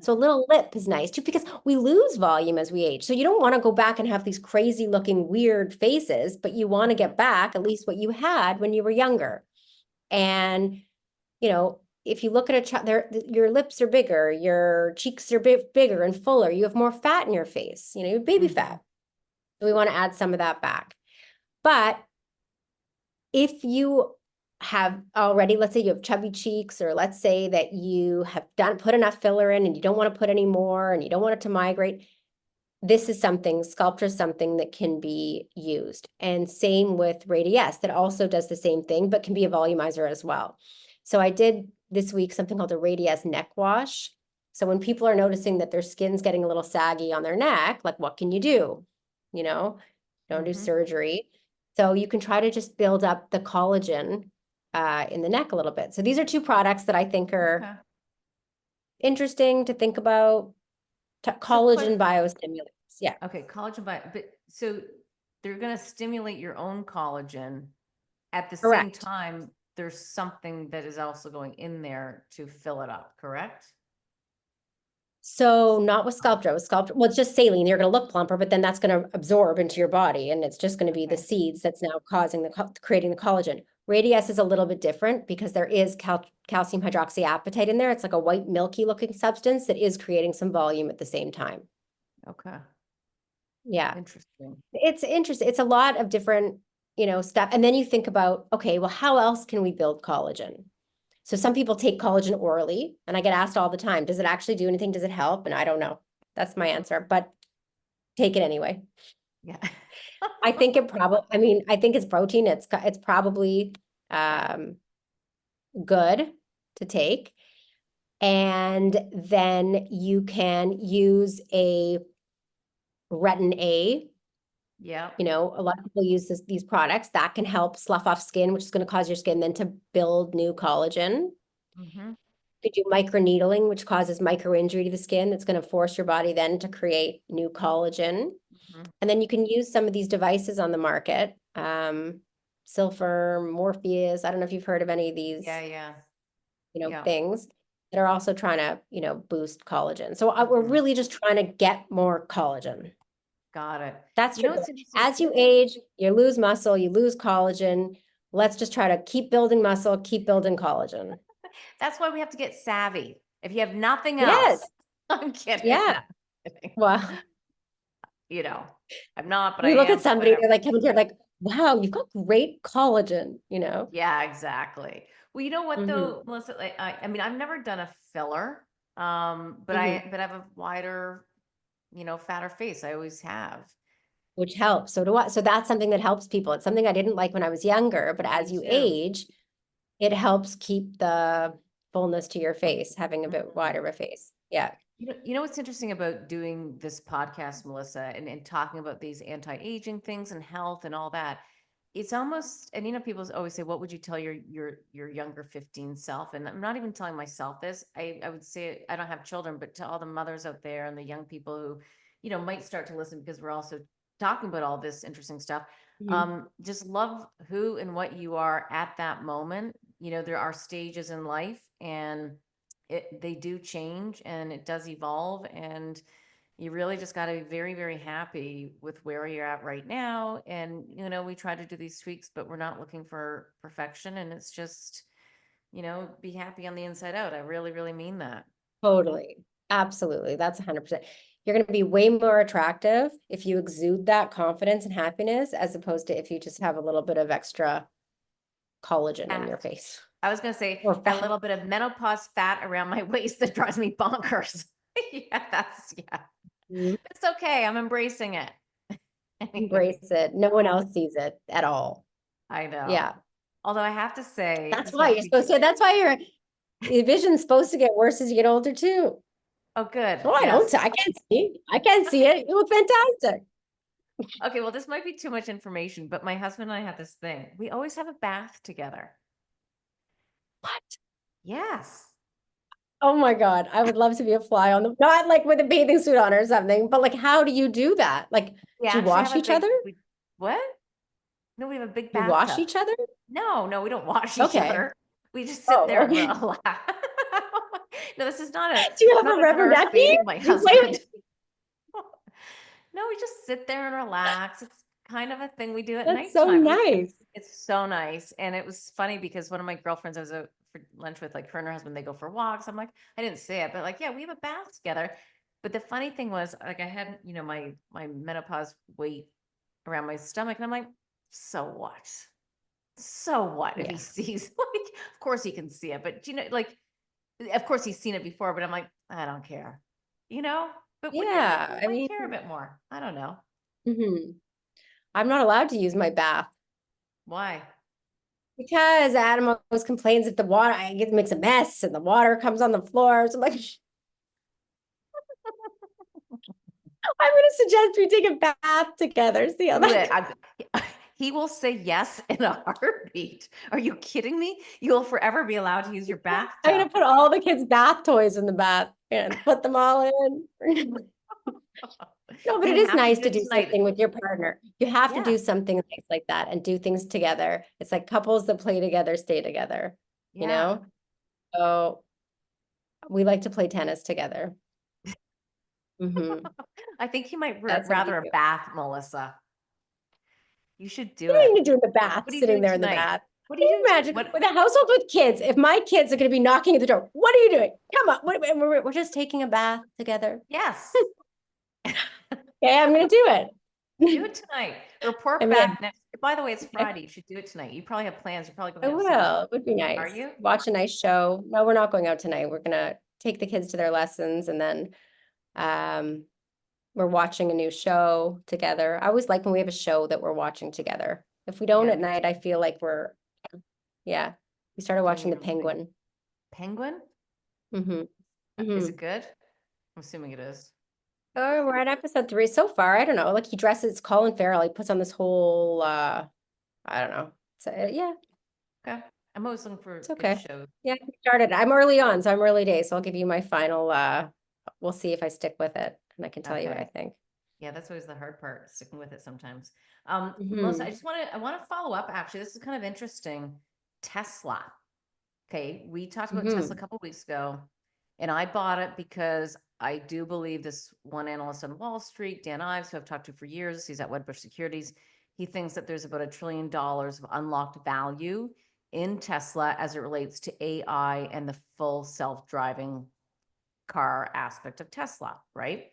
so a little lip is nice too, because we lose volume as we age. So you don't want to go back and have these crazy looking weird faces, but you want to get back at least what you had when you were younger. And, if you look at a child, your lips are bigger, your cheeks are bigger and fuller, you have more fat in your face, you have baby Mhm. fat. So we want to add some of that back. But if you have already, let's say you have chubby cheeks, or let's say that you have put enough filler in and you don't want to put any more and you don't want it to migrate, this is something, Sculptra is something that can be used. And same with Radiesse, that also does the same thing, but can be a volumizer as well. So I did this week something called a Radiesse neck wash. So when people are noticing that their skin's getting a little saggy on their neck, like what can you do? Don't do Mhm. surgery. So you can try to just build up the collagen in the neck a little bit. So these are two products that I think are Okay. interesting to think about. So Collagen biostimulators. Yeah, okay, collagen but so they're going to stimulate your own collagen. At the same correct. time, there's something that is also going in there to fill it up, correct? So not with Sculptra. With Sculptra, well, it's just saline. You're going to look plumper, but then that's going to absorb into your body, and it's just going to be the Okay. seeds that's now causing creating the collagen. Radiesse is a little bit different because there is calcium hydroxyapatite in there. It's like a white milky looking substance that is creating some volume at the same time. Okay. Yeah. Interesting. It's interesting. It's a lot of different, stuff. And then you think about, okay, well, how else can we build collagen? So some people take collagen orally, and I get asked all the time, does it actually do anything? Does it help? And I don't know. That's my answer, but take it anyway. Yeah. I think it's protein. It's probably um, good to take. And then you can use a retin A. Yeah. A lot of people use these products that can help slough off skin, which is going to cause your skin then to build new collagen. Hmm. You could do microneedling, which causes micro injury to the skin. That's going to force your body then to create new collagen. Hmm. And then you can use some of these devices on the market. Silver, Morpheus. I don't know if you've heard of any of Yeah. these, Yeah. Yeah. things that are also trying to, boost collagen. So we're Hmm. really just trying to get more collagen. Got it. That's You know your what's goal. interesting? As you age, you lose muscle, you lose collagen. Let's just try to keep building muscle, keep building collagen. That's why we have to get savvy. If you have nothing else, Yes. I'm kidding. Yeah. I'm kidding. Well, You know, I'm not, but I you look at am, but somebody, whatever. they're like coming here like, wow, you've got great collagen. Yeah, exactly. Well, you know what Hmm. though, Melissa, I mean, I've never done a filler, but Hmm. I have a wider, fatter face. I always have. Which helps. So do I. So that's something that helps people. It's something I didn't like when I was younger, but Me as you too. age, it helps keep the fullness to your face, having a bit Mhm. wider of a face. Yeah. You know what's interesting about doing this podcast, Melissa, and talking about these anti-aging things and health and all that? It's almost, and people always say, what would you tell your younger 15 self? And I'm not even telling myself this. I would say I don't have children, but to all the mothers out there and the young people who, might start to listen because we're also talking about all this interesting stuff. Mhm. Just love who and what you are at that moment. There are stages in life, and they do change and it does evolve, and you really just got to be very, very happy with where you're at right now. And we try to do these tweaks, but we're not looking for perfection, and it's just be happy on the inside out. I really, really mean that. Totally. Absolutely. That's 100%. You're going to be way more attractive if you exude that confidence and happiness, as opposed to if you just have a little bit of extra collagen in Fat. your face I was going to say or a fat. little bit of menopause fat around my waist that drives me bonkers. Yeah. Mhm. It's okay, I'm embracing it. Anyway, Embrace it. No one else sees it at all. I know. Yeah. Although I have to say, That's this why might you're be supposed to, that's why your vision's supposed to get worse as you get older too. oh, good. Oh, Yes. I can't see. I can't see it. You look fantastic. Okay, well, this might be too much information, but my husband and I have this thing. We always have a bath together. What? Yes. Oh my God. I would love to be a fly on the, not like with a bathing suit on or something, but like, how do you do that? Like, We do you actually have wash a each other? what? No, we have a big You wash bathtub. each other? No, we don't wash each Okay. other. We just sit there Oh, and okay. relax. No, this is not a, Do you I'm have not a a rubber nurse ducky? baiting my Do you play husband. with? No, we just sit there and relax. It's kind of a thing we do at That's so nighttime. nice. It's so nice. And it was funny because one of my girlfriends I was out for lunch with, like her and her husband, they go for walks. I'm like, I didn't say it, but like, yeah, we have a bath together. But the funny thing was, like, I had, my menopause weight around my stomach, and I'm like, so what? So what if he Yeah. sees, like, of course he can see it, but like, of course he's seen it before, but I'm like, I don't care, you know? But women Yeah. I might mean, care a bit more. I don't know. mhm. I'm not allowed to use my bath Why? because Adam always complains if the water, I get makes a mess and the water comes on the floor. So I'm like, I'm going to suggest we take a bath together. See how that goes. He will say yes in a heartbeat. Are you kidding me? You'll forever be allowed to use your I'm going bathtub. to put all the kids' bath toys in the bath and put them all in. No, but You it is have to nice do to it do tonight. something with your partner. You have to Yeah, do something nice like that and do things together. It's like couples that play together stay together, you yeah. know? So we like to play tennis together. Hmm. I think he might That's what we rather a do. bath, Melissa. You should do You don't it. even do in the bath, What are you sitting doing there in the tonight? bath. What are Can you you doing? imagine What? with a household with kids? If my kids are going to be knocking at the door, what are you doing? Come on, we're just taking a bath together. Yes. Okay, I'm going to do Do it. it tonight. I Report mean, back next. By the way, it's Friday. You should do it tonight. You probably have plans. You're probably I going out to see the show. will. It would be Are nice. you? Watch a nice show. No, we're not going out tonight. We're gonna take the kids to their lessons and then um we're watching a new show together. I always like when we have a show that we're watching together. If we don't Yeah, at me night, too. I feel like yeah. We started Doing watching The your own thing. Penguin. Penguin? Mm-hmm. Is Mm-hmm. it good? I'm assuming it is. Oh, we're at episode 3 so far. I don't know. Like he dresses Colin Farrell. He puts on this whole I don't know. So yeah, Okay. I'm always looking for it's good okay. shows. Yeah, we started. I'm early on, so I'm early days. So I'll give you my final we'll see if I stick with it and I can tell you what I Okay. think. Yeah, that's always the hard part, sticking with it sometimes. Melissa, Hmm. I want to follow up actually. This is kind of interesting. Tesla. Okay, we talked about Tesla a Hmm. couple weeks ago, and I bought it because I do believe this one analyst on Wall Street, Dan Ives, who I've talked to for years, he's at Wedbush Securities. He thinks that there's about $1 trillion of unlocked value in Tesla as it relates to AI and the full self-driving car aspect of Tesla, right?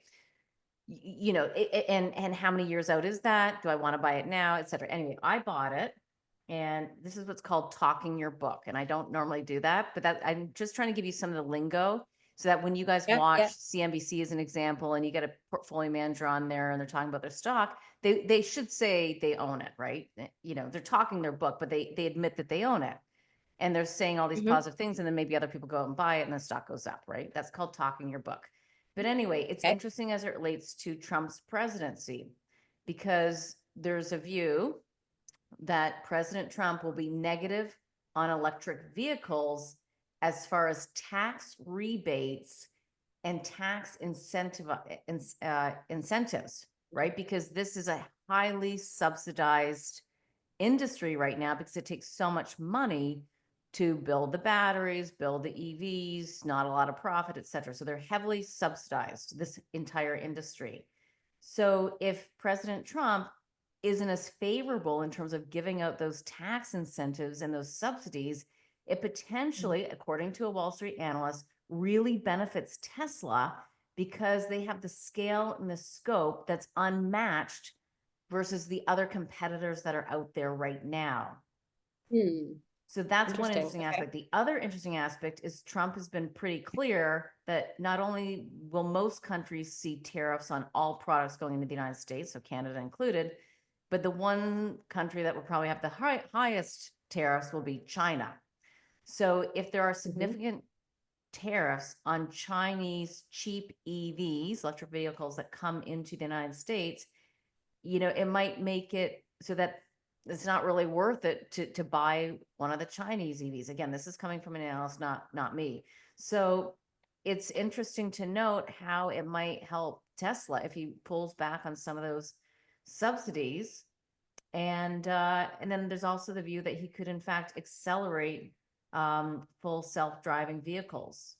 And how many years out is that? Do I want to buy it now, et cetera? Anyway, I bought it, and this is what's called talking your book. And I don't normally do that, but that I'm just trying to give you some of the lingo so that when you guys Yeah, watch yeah. CNBC as an example, and you get a portfolio manager on there and they're talking about their stock, they should say they own it, right? They're talking their book, but they admit that they own it. And they're saying all these Hmm. positive things, and then maybe other people go out and buy it and the stock goes up, right? That's called talking your book. But anyway, it's Okay. interesting as it relates to Trump's presidency, because there's a view that President Trump will be negative on electric vehicles as far as tax rebates and tax incentives, right? Because this is a highly subsidized industry right now because it takes so much money to build the batteries, build the EVs, not a lot of profit, et cetera. So they're heavily subsidized, this entire industry. So if President Trump isn't as favorable in terms of giving out those tax incentives and those subsidies, it potentially, according to a Wall Street analyst, really benefits Tesla because they have the scale and the scope that's unmatched versus the other competitors that are out there right now. Hmm. So that's one Interesting. interesting Okay. aspect. The other interesting aspect is Trump has been pretty clear that not only will most countries see tariffs on all products going into the United States, so Canada included, but the one country that will probably have the highest tariffs will be China. So if there are Hmm. significant tariffs on Chinese cheap EVs, electric vehicles that come into the United States, it might make it so that it's not really worth it to buy one of the Chinese EVs. Again, this is coming from an analyst, not me. So it's interesting to note how it might help Tesla if he pulls back on some of those subsidies. And then there's also the view that he could in fact accelerate full self-driving vehicles.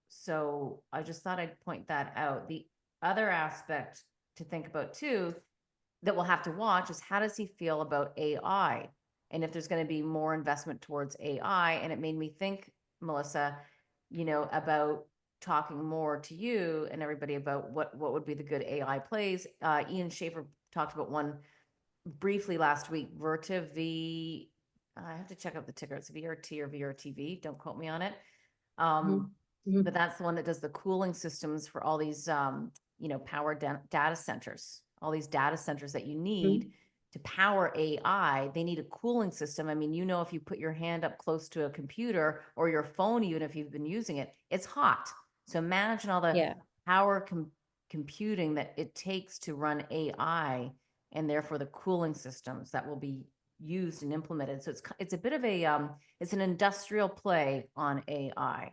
So I just thought I'd point that out. The other aspect to think about too, that we'll have to watch, is how does he feel about AI? And if there's going to be more investment towards AI. And it made me think, Melissa, about talking more to you and everybody about what would be the good AI plays. Ian Schaefer talked about one briefly last week, Vertiv V. I have to check out the ticker. It's VRT or VRTV. Don't quote me on it. But that's the one that does the cooling systems for all these, power data centers, all these data centers that you need to power AI. They need a cooling system. I mean, if you put your hand up close to a computer or your phone, even if you've been using it, it's hot. So imagine all the power computing that it takes to run AI, and therefore the cooling systems that will be used and implemented. So it's a bit of it's an industrial play on AI.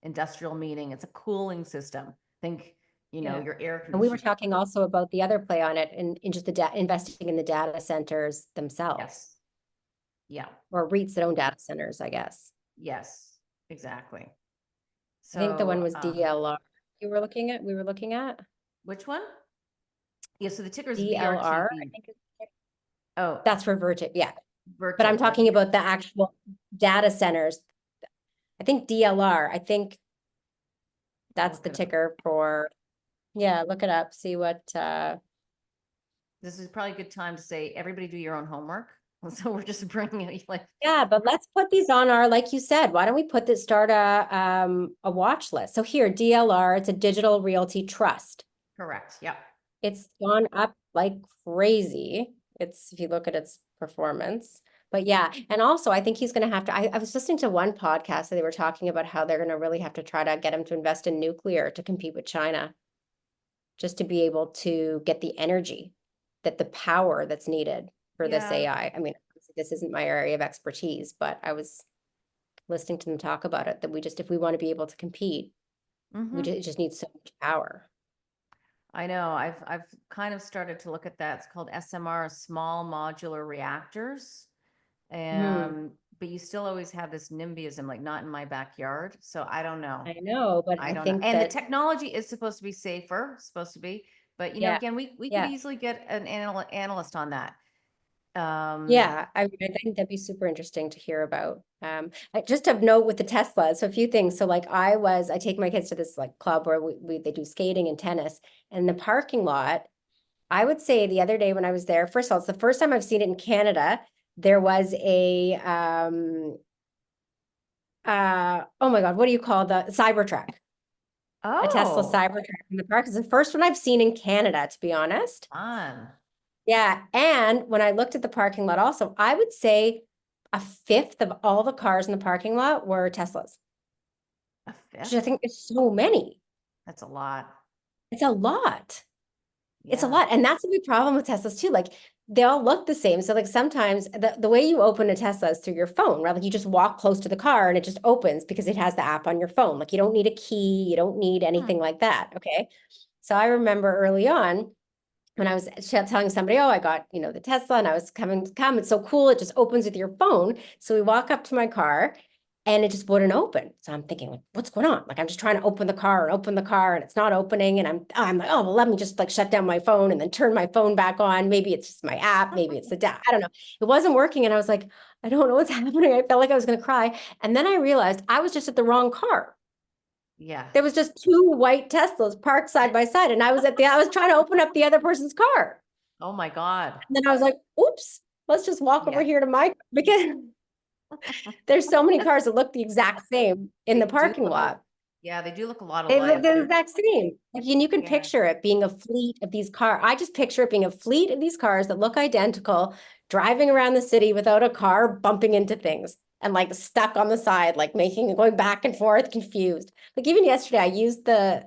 Industrial meaning it's a cooling system. Think, your air And we were conditioner. talking also about the other play on it in just investing in the data centers themselves. Yes. Yeah. Or REITs that own data centers, I guess. Yes, exactly. I think the one So, was DLR we were looking at. which one? Yeah, so the ticker is DLR, I VRTV. think Oh, that's for Vertiv, yeah. But I'm Vertiv, talking about the actual data centers. I think DLR, I think that's the ticker for, look it up, see what, this is probably a good time to say, everybody do your own homework. So we're just bringing it yeah, but let's put these on our, like you said, why don't we start a watch list? So here, DLR, it's a digital realty trust. correct. Yep. It's gone up like crazy. If you look at its performance. But yeah, and also I think he's going to have to, I was listening to one podcast that they were talking about how they're going to really have to try to get him to invest in nuclear to compete with China, just to be able to get the energy, the power that's needed for this AI. I mean, this isn't my area of expertise, but I was listening to them talk about it, that if we want to be able to compete, it just needs so much power. I know. I've kind of started to look at that. It's called SMR, small modular reactors. But you still always have this NIMBYism, like not in my backyard. So I don't know. I know, but I don't think know. And the that technology is supposed to be safer, but again, we could easily get an analyst on that. Yeah, I think that'd be super interesting to hear about. Just of note with the Tesla, so a few things. So like I take my kids to this like club where they do skating and tennis, and the parking lot, I would say the other day when I was there, first of all, it's the first time I've seen it in Canada. There was oh my God, what do you call the Cybertruck? A Tesla Cybertruck in the park. It's the first one I've seen in Canada, to be honest. Fun. Yeah, and when I looked at the parking lot also, I would say a fifth of all the cars in the parking lot were Teslas. A Which I fifth? think is so many. That's a lot. It's a lot. It's a Yeah. lot. And that's a big problem with Teslas too. Like they all look the same. So like sometimes the way you open a Tesla is through your phone, right? Like you just walk close to the car and it just opens because it has the app on your phone. Like you don't need a key, you don't need anything like that. Okay. So I remember early on when I was telling somebody, oh, I got, the Tesla and I was come, it's so cool. It just opens with your phone. So we walk up to my car and it just wouldn't open. So I'm thinking, like, what's going on? Like, I'm just trying to open the car and it's not opening. And I'm like, oh, well, let me just like shut down my phone and then turn my phone back on. Maybe it's just my app. Maybe it's I don't know. It wasn't working. And I was like, I don't know what's happening. I felt like I was going to cry. And then I realized I was just at the wrong car. Yeah. There was just two white Teslas parked side by side. And I was trying to open up the other person's car. Oh my God. And then I was like, oops, let's just walk over here to my, because there's so many cars that look the exact same in the parking lot. Yeah, they do look a lot They alike. look the exact same. Like, and you can picture it being a fleet of these cars. I just picture it being a fleet of these cars that look identical, driving around the city without a car, bumping into things and like stuck on the side, like going back and forth, confused. Like even yesterday, I used the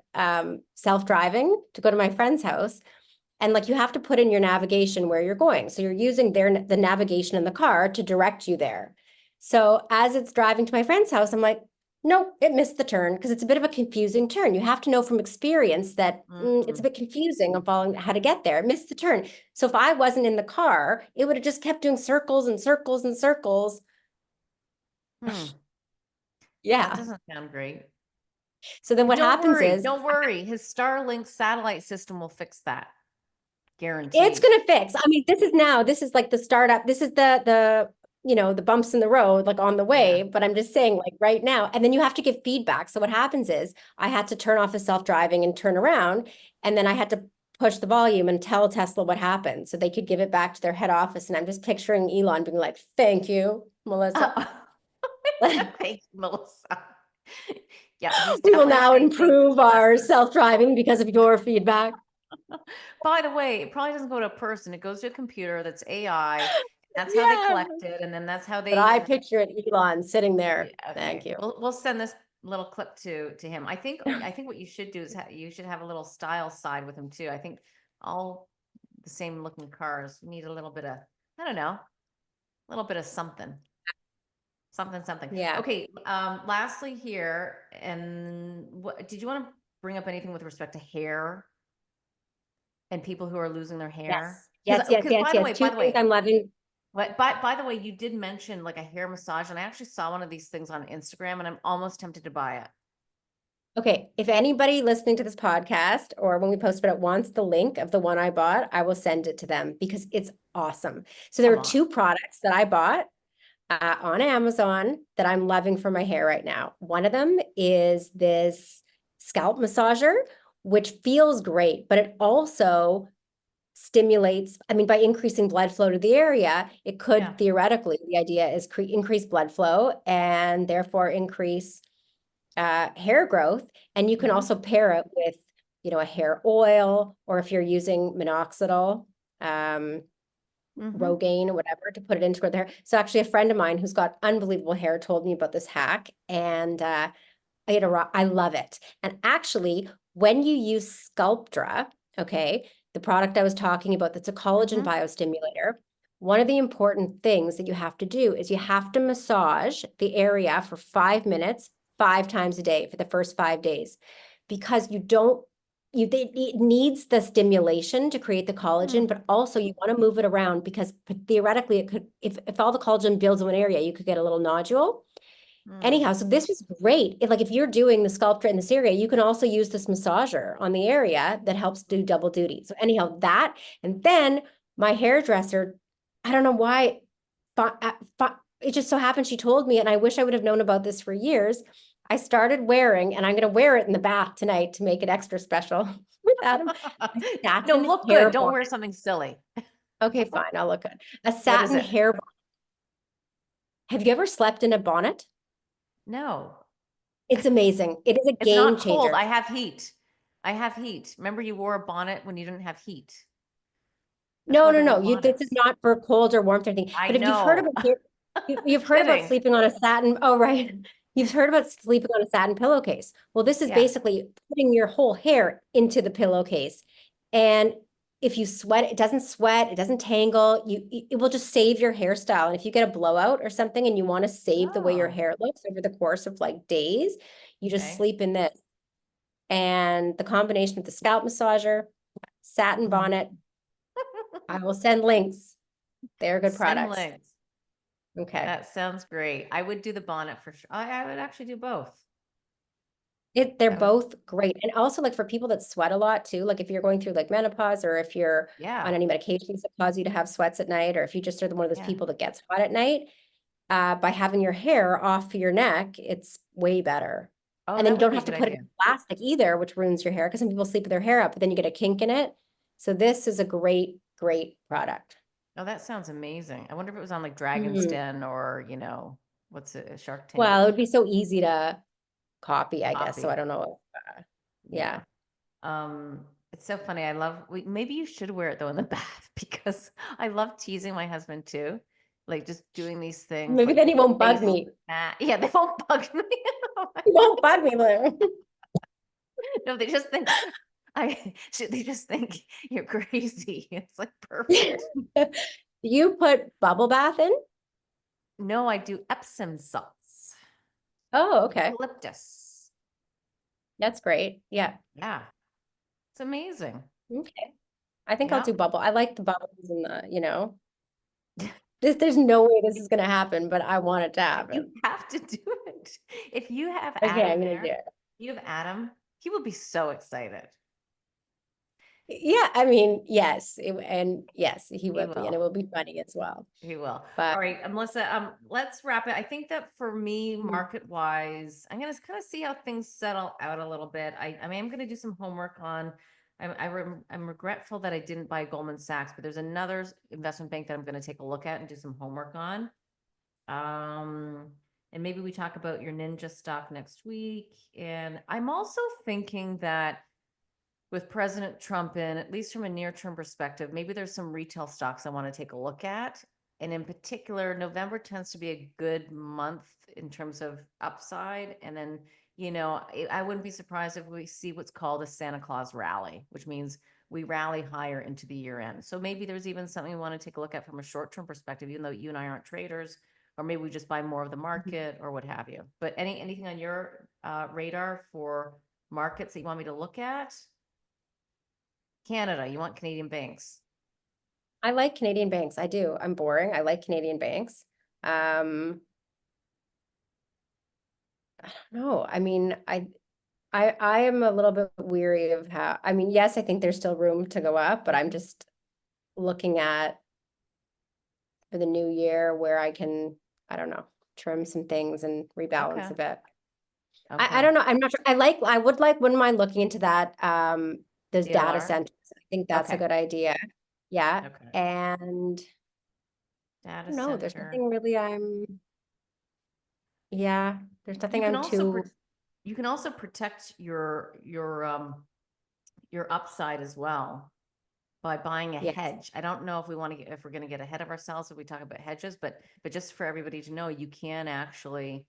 self-driving to go to my friend's house. And like you have to put in your navigation where you're going. So you're using the navigation in the car to direct you there. So as it's driving to my friend's house, I'm like, No, it missed the turn because it's a bit of a confusing turn. You have to know from experience that it's a Mm, bit confusing on following how to get there. It missed the turn. So if I wasn't in the car, it would have just kept doing circles and circles and circles. hmm. That Yeah. doesn't sound great. So then But what happens is don't worry. His Starlink satellite system will fix that. it's Guaranteed. going to fix. I mean, this is like the startup. This is the bumps in the road, like on the Yeah. way. But I'm just saying, like right now, and then you have to give feedback. So what happens is I had to turn off the self-driving and turn around, and then I had to push the volume and tell Tesla what happened so they could give it back to their head office. And I'm just picturing Elon being like, "Thank you, Melissa. Thanks, Melissa. Yeah, he's We will definitely now saying thank you, improve our Melissa. self-driving because of your feedback." By the way, it probably doesn't go to a person. It goes to a computer that's AI. That's how they Yeah. collect it, and then that's how But I they. picture it, Elon sitting Yeah, there. Thank okay. you. We'll send this little clip to him. I think what you should do is you should have a little style side with him too. I think all the same looking cars need a little bit of, I don't know, a little bit of something. Something. Yeah. Okay, lastly here, and what did you want to bring up anything with respect to hair and people who are losing their hair? Yes. Yes, yes, Because yes, yes. by Two the things way, I'm loving. by the way, you did mention like a hair massage, and I actually saw one of these things on Instagram, and I'm almost tempted to buy it. Okay, if anybody listening to this podcast or when we post about it wants the link of the one I bought, I will send it to them because it's awesome. So there Come are on. two products that I bought on Amazon that I'm loving for my hair right now. One of them is this scalp massager, which feels great, but it also stimulates, I mean, by increasing blood flow to the area, it Yeah. could theoretically, the idea is increase blood flow and therefore increase hair growth. And you can Mm-hmm. also pair it with, a hair oil, or if you're using minoxidil, um, Mm-hmm. Rogaine or whatever to put it into the hair. So actually a friend of mine who's got unbelievable hair told me about this hack and I love it. And actually, when you use Sculptra, okay, the product I was talking about that's a collagen Mm-hmm. biostimulator, one of the important things that you have to do is you have to massage the area for 5 minutes, 5 times a day for the first 5 days, because it needs the stimulation to create the collagen, but also you want to move it around because theoretically it could, if all the collagen builds in one area, you could get a little nodule. Mm-hmm. Anyhow, so this was great. Like if you're doing the sculpture in this area, you can also use this massager on the area that helps do double duty. So anyhow, that, and then my hairdresser, I don't know why, it just so happened she told me, and I wish I would have known about this for years. I started wearing, and I'm going to wear it in the bath tonight to make it extra special with Adam, a No, satin look hair good. Don't bonnet. wear something silly. Okay, fine, I'll look good. A What is satin it? hair bonnet. Have you ever slept in a bonnet? No. It's amazing. It is a It's game not cold. changer. I have heat. I have heat. Remember you wore a bonnet when you didn't have heat. That's No, why no, they were no. This is bonnets. not for cold or warmth or anything. I But if you've heard know. about you've heard about Kidding. sleeping on a satin, oh right. You've heard about sleeping on a satin pillowcase. Well, this is Yeah. basically putting your whole hair into the pillowcase. And if you sweat, it doesn't sweat, it doesn't tangle. It will just save your hairstyle. And if you get a blowout or something and you want to save the way your Oh, hair looks over the course of like days, you just okay. sleep in this. And the combination of the scalp massager, satin bonnet, I will send links. They're good Send products. links. Okay. That sounds great. I would do the bonnet for sure. I would actually do both. They're I would, both great. And also like for people that sweat a lot too, like if you're going through like menopause or if you're on yeah, any medications that cause you to have sweats at night, or if you just are one of those yeah. people that gets hot at night, by having your hair off your neck, it's way better. Oh, And then that you would don't be a have to good put it idea. in plastic either, which ruins your hair because some people sleep with their hair up, but then you get a kink in it. So this is a great, great product. Oh, that sounds amazing. I wonder if it was on like Dragon's Mhm. Den or, what's it, Shark Tank Well, it would be so easy to copy, I guess. So I copy. don't know. Yeah. Yeah. It's so funny. Maybe you should wear it though in the bath because I love teasing my husband too. Like just doing these things Maybe like then he won't bug face. me. Yeah, they won't bug me. He won't bug me, Blair. No, they just think they just think you're crazy. It's like perfect. You put bubble bath in? No, I do Epsom salts. Oh, okay. Eucalyptus. That's great. Yeah. Yeah, it's amazing. Okay. I think I'll Yeah. do bubble. I like the bubbles and there's no way this is gonna happen, but I want it to You happen. have to do it. If you have Okay, Adam I'm gonna do there, it. you have Adam, he will be so excited. Yeah, I mean, yes, and yes, he He will be, and it will. will be funny as well. He will. But All right, Melissa, let's wrap it. I think that for me, Mhm. market wise, I'm gonna kind of see how things settle out a little bit. I mean, I'm gonna do some homework on. I'm regretful that I didn't buy Goldman Sachs, but there's another investment bank that I'm gonna take a look at and do some homework on. Um, and maybe we talk about your Ninja stock next week. And I'm also thinking that with President Trump in, at least from a near-term perspective, maybe there's some retail stocks I want to take a look at. And in particular, November tends to be a good month in terms of upside. And then, I wouldn't be surprised if we see what's called a Santa Claus rally, which means we rally higher into the year end. So maybe there's even something we want to take a look at from a short-term perspective, even though you and I aren't traders, or maybe we just buy more of the market or what have you. But anything on your radar for markets that you want me to look at? Canada, you want Canadian banks. I like Canadian banks. I do. I'm boring. I like Canadian banks. I don't know. I mean, I am a little bit weary of how, I mean, yes, I think there's still room to go up, but I'm just looking at for the new year where I can, I don't know, trim some things and rebalance Okay. a bit. I Okay. don't know. I'm not sure. Wouldn't mind looking into that. Those data DLR. centers. I think that's a Okay. good idea. Yeah. Okay. And I Data don't know, there's center. nothing really yeah, there's You nothing can I'm also too, you can also protect your upside as well by buying a yes. hedge. I don't know if we want to if we're going to get ahead of ourselves if we talk about hedges, but just for everybody to know, you can actually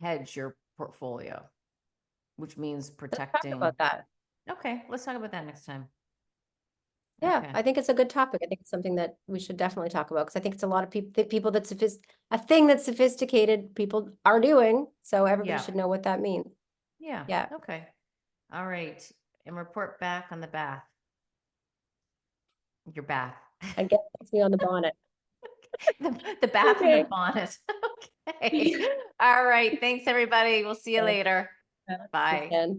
hedge your portfolio, which means Let's talk protecting. about that. Okay, let's talk about that next time. Yeah, Okay. I think it's a good topic. I think it's something that we should definitely talk about because I think it's a lot of people that a thing that sophisticated people are doing. So everybody Yeah. should know what that means. Yeah. Yeah. Okay. All right. And report back on the bath. Your bath. I guess that's me on the bonnet. The bath and the Okay. bonnet. Okay. All right. Thanks, everybody. We'll see you later. Have a good Bye. weekend.